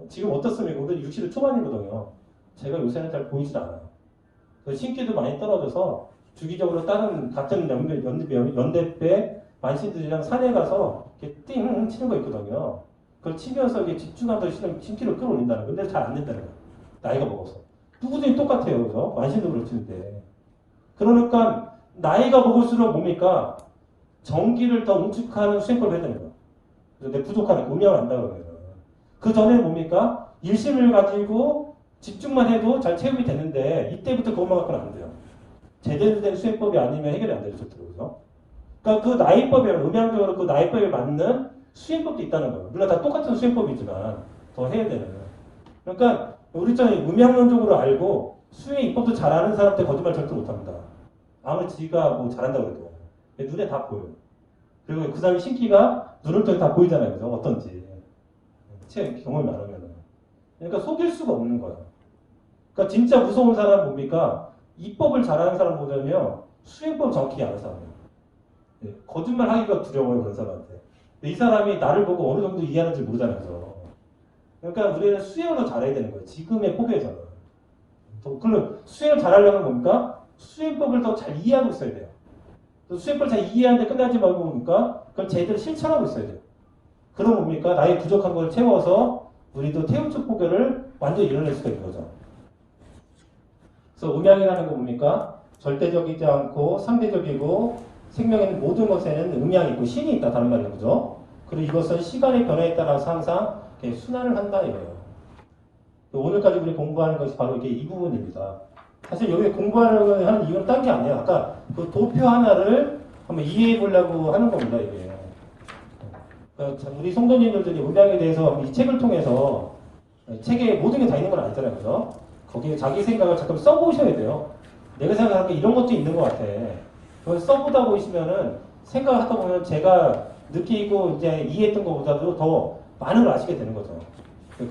지금 어떻습니까? 우리 60대 초반이거든요. 제가 요새는 잘 보이질 않아요. 그래서 신기도 많이 떨어져서 주기적으로 다른 같은 연대배 만신들이랑 산에 가서 이렇게 띵 치는 거 있거든요. 그걸 치면서 이게 집중하면서 신기를 끌어올린다는 건데 잘 안 된다는 거예요. 나이가 먹어서. 누구든지 똑같아요. 그죠? 만신도 그렇지는데. 그러니까 나이가 먹을수록 뭡니까? 정기를 더 응축하는 수행법을 해야 되는 거예요. 그래서 내 부족하는 음양을 안다 그러면. 그 전에 뭡니까? 일심을 가지고 집중만 해도 잘 체험이 되는데 이때부터 그것만 갖고는 안 돼요. 제대로 된 수행법이 아니면 해결이 안 되죠. 그죠? 그러니까 그 나이법에 음양적으로 그 나이법에 맞는 수행법도 있다는 거예요. 물론 다 똑같은 수행법이지만 더 해야 되는. 그러니까 우리처럼 음양론적으로 알고 수행 입법도 잘 아는 사람한테 거짓말 절대 못합니다. 아무리 지가 뭐 잘한다고 해도 눈에 다 보여요. 그리고 그 사람의 신기가 눈을 통해 다 보이잖아요. 그죠? 어떤지. 경험이 많으면. 그러니까 속일 수가 없는 거예요. 그러니까 진짜 무서운 사람은 뭡니까? 입법을 잘하는 사람보다는요, 수행법 정확히 아는 사람이에요. 예, 거짓말 하기가 두려워요, 그런 사람한테. 이 사람이 나를 보고 어느 정도 이해하는지 모르잖아요. 그죠? 그러니까 우리는 수행을 더 잘해야 되는 거예요. 지금의 포교에서는. 그럼 수행을 잘하려면 뭡니까? 수행법을 더 잘 이해하고 있어야 돼요. 수행법을 잘 이해하는데 끝나지 말고 뭡니까? 그걸 제대로 실천하고 있어야 돼요. 그럼 뭡니까? 나의 부족한 걸 채워서 우리도 태우적 포교를 완전히 이뤄낼 수가 있는 거죠. 그래서 음양이라는 건 뭡니까? 절대적이지 않고 상대적이고 생명에는 모든 것에는 음양이 있고 신이 있다. 다른 말이죠. 그죠? 그리고 이것은 시간의 변화에 따라서 항상 이렇게 순환을 한다 이거예요. 오늘까지 우리 공부하는 것이 바로 이게 이 부분입니다. 사실 여기 공부하는 이유는 딴 게 아니에요. 아까 그 도표 하나를 한번 이해해 보려고 하는 겁니다. 이게. 우리 성도님들이 음양에 대해서 이 책을 통해서 책에 모든 게 다 있는 건 아니잖아요. 그죠? 거기에 자기 생각을 잠깐 써보셔야 돼요. 내가 생각하는 게 이런 것도 있는 것 같아. 그걸 써보다 보시면은 생각을 하다 보면 제가 느끼고 이제 이해했던 것보다도 더 많은 걸 아시게 되는 거죠.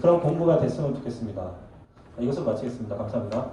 그런 공부가 됐으면 좋겠습니다. 이것으로 마치겠습니다. 감사합니다.